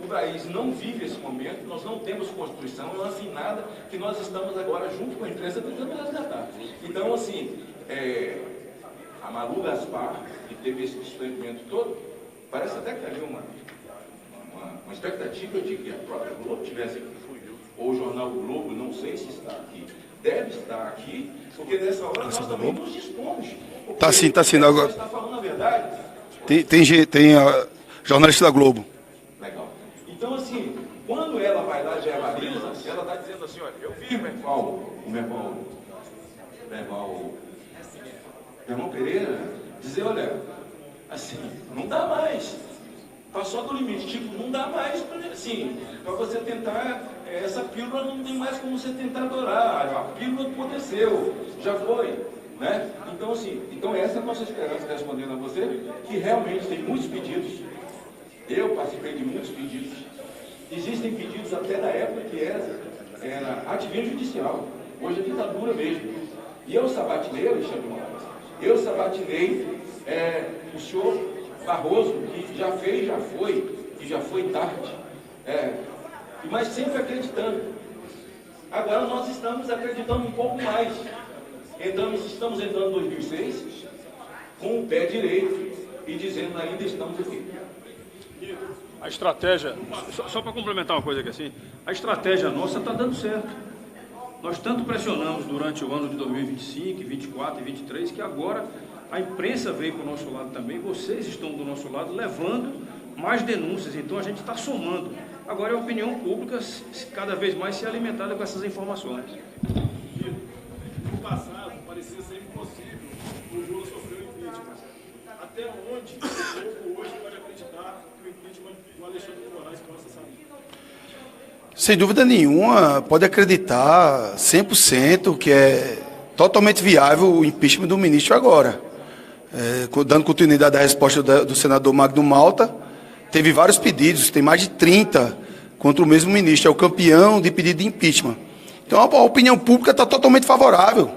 o país não vive esse momento, nós não temos Constituição, não há assim nada que nós estamos agora junto com a imprensa tentando resgatar. Então, assim, a Malu Gaspar, que teve esse desprendimento todo, parece até que havia uma expectativa de que a própria Globo tivesse aqui, ou o jornal Globo, não sei se está aqui, deve estar aqui, porque nessa hora nós também nos dispomos. Está sim, agora. Está falando a verdade. Tem a jornalista da Globo. Legal. Então, assim, quando ela vai lá e verbaliza, ela está dizendo assim, olha, eu vi o meu irmão Pereira dizer, olha, assim, não dá mais. Passou do limite, tipo, não dá mais, assim, para você tentar, essa pílula não tem mais como você tentar adorar, a pílula aconteceu, já foi, né? Então, assim, essa é a nossa esperança, respondendo a você, que realmente tem muitos pedidos, eu participei de muitos pedidos, existem pedidos até da época que era ativismo judicial, hoje é ditadura mesmo, e eu sabatinei, Alexandre Moraes, eu sabatinei o senhor Barroso, que já fez, já foi, que já foi tarde, mas sempre acreditando. Agora nós estamos acreditando um pouco mais. Estamos entrando em 2006 com o pé direito e dizendo ainda estamos aqui. A estratégia, só para complementar uma coisa aqui assim, a estratégia nossa está dando certo. Nós tanto pressionamos durante o ano de 2025, 24 e 23, que agora a imprensa veio para o nosso lado também, vocês estão do nosso lado levando mais denúncias, então a gente está somando. Agora é a opinião pública cada vez mais se alimentada com essas informações. No passado, parecia ser impossível o Lula sofrer o impeachment. Até onde o povo hoje pode acreditar que o impeachment do Alexandre de Moraes possa sair? Sem dúvida nenhuma, pode acreditar 100% que é totalmente viável o impeachment do ministro agora. Dando continuidade à resposta do senador Magno Malta, teve vários pedidos, tem mais de 30 contra o mesmo ministro, é o campeão de pedido de impeachment. Então a opinião pública está totalmente favorável,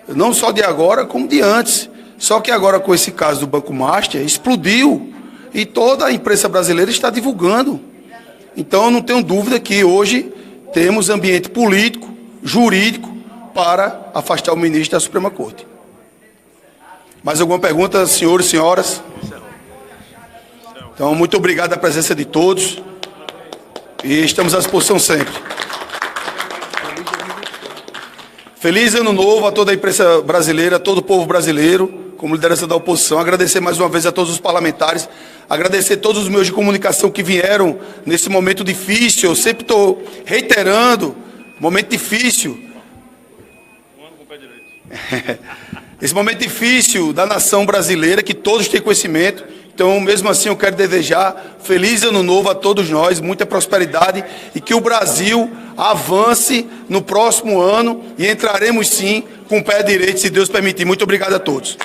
não só de agora, como de antes. Só que agora com esse caso do Banco Master, explodiu e toda a imprensa brasileira está divulgando. Então eu não tenho dúvida que hoje temos ambiente político, jurídico, para afastar o ministro da Suprema Corte. Mais alguma pergunta, senhores e senhoras? Então, muito obrigado pela presença de todos e estamos à disposição sempre. Feliz ano novo a toda a imprensa brasileira, a todo o povo brasileiro, como liderança da oposição. Agradecer mais uma vez a todos os parlamentares, agradecer a todos os meios de comunicação que vieram nesse momento difícil. Eu sempre estou reiterando, momento difícil. Esse momento difícil da nação brasileira, que todos têm conhecimento. Então, mesmo assim, eu quero desejar feliz ano novo a todos nós, muita prosperidade e que o Brasil avance no próximo ano e entraremos sim com o pé direito, se Deus permitir. Muito obrigado a todos.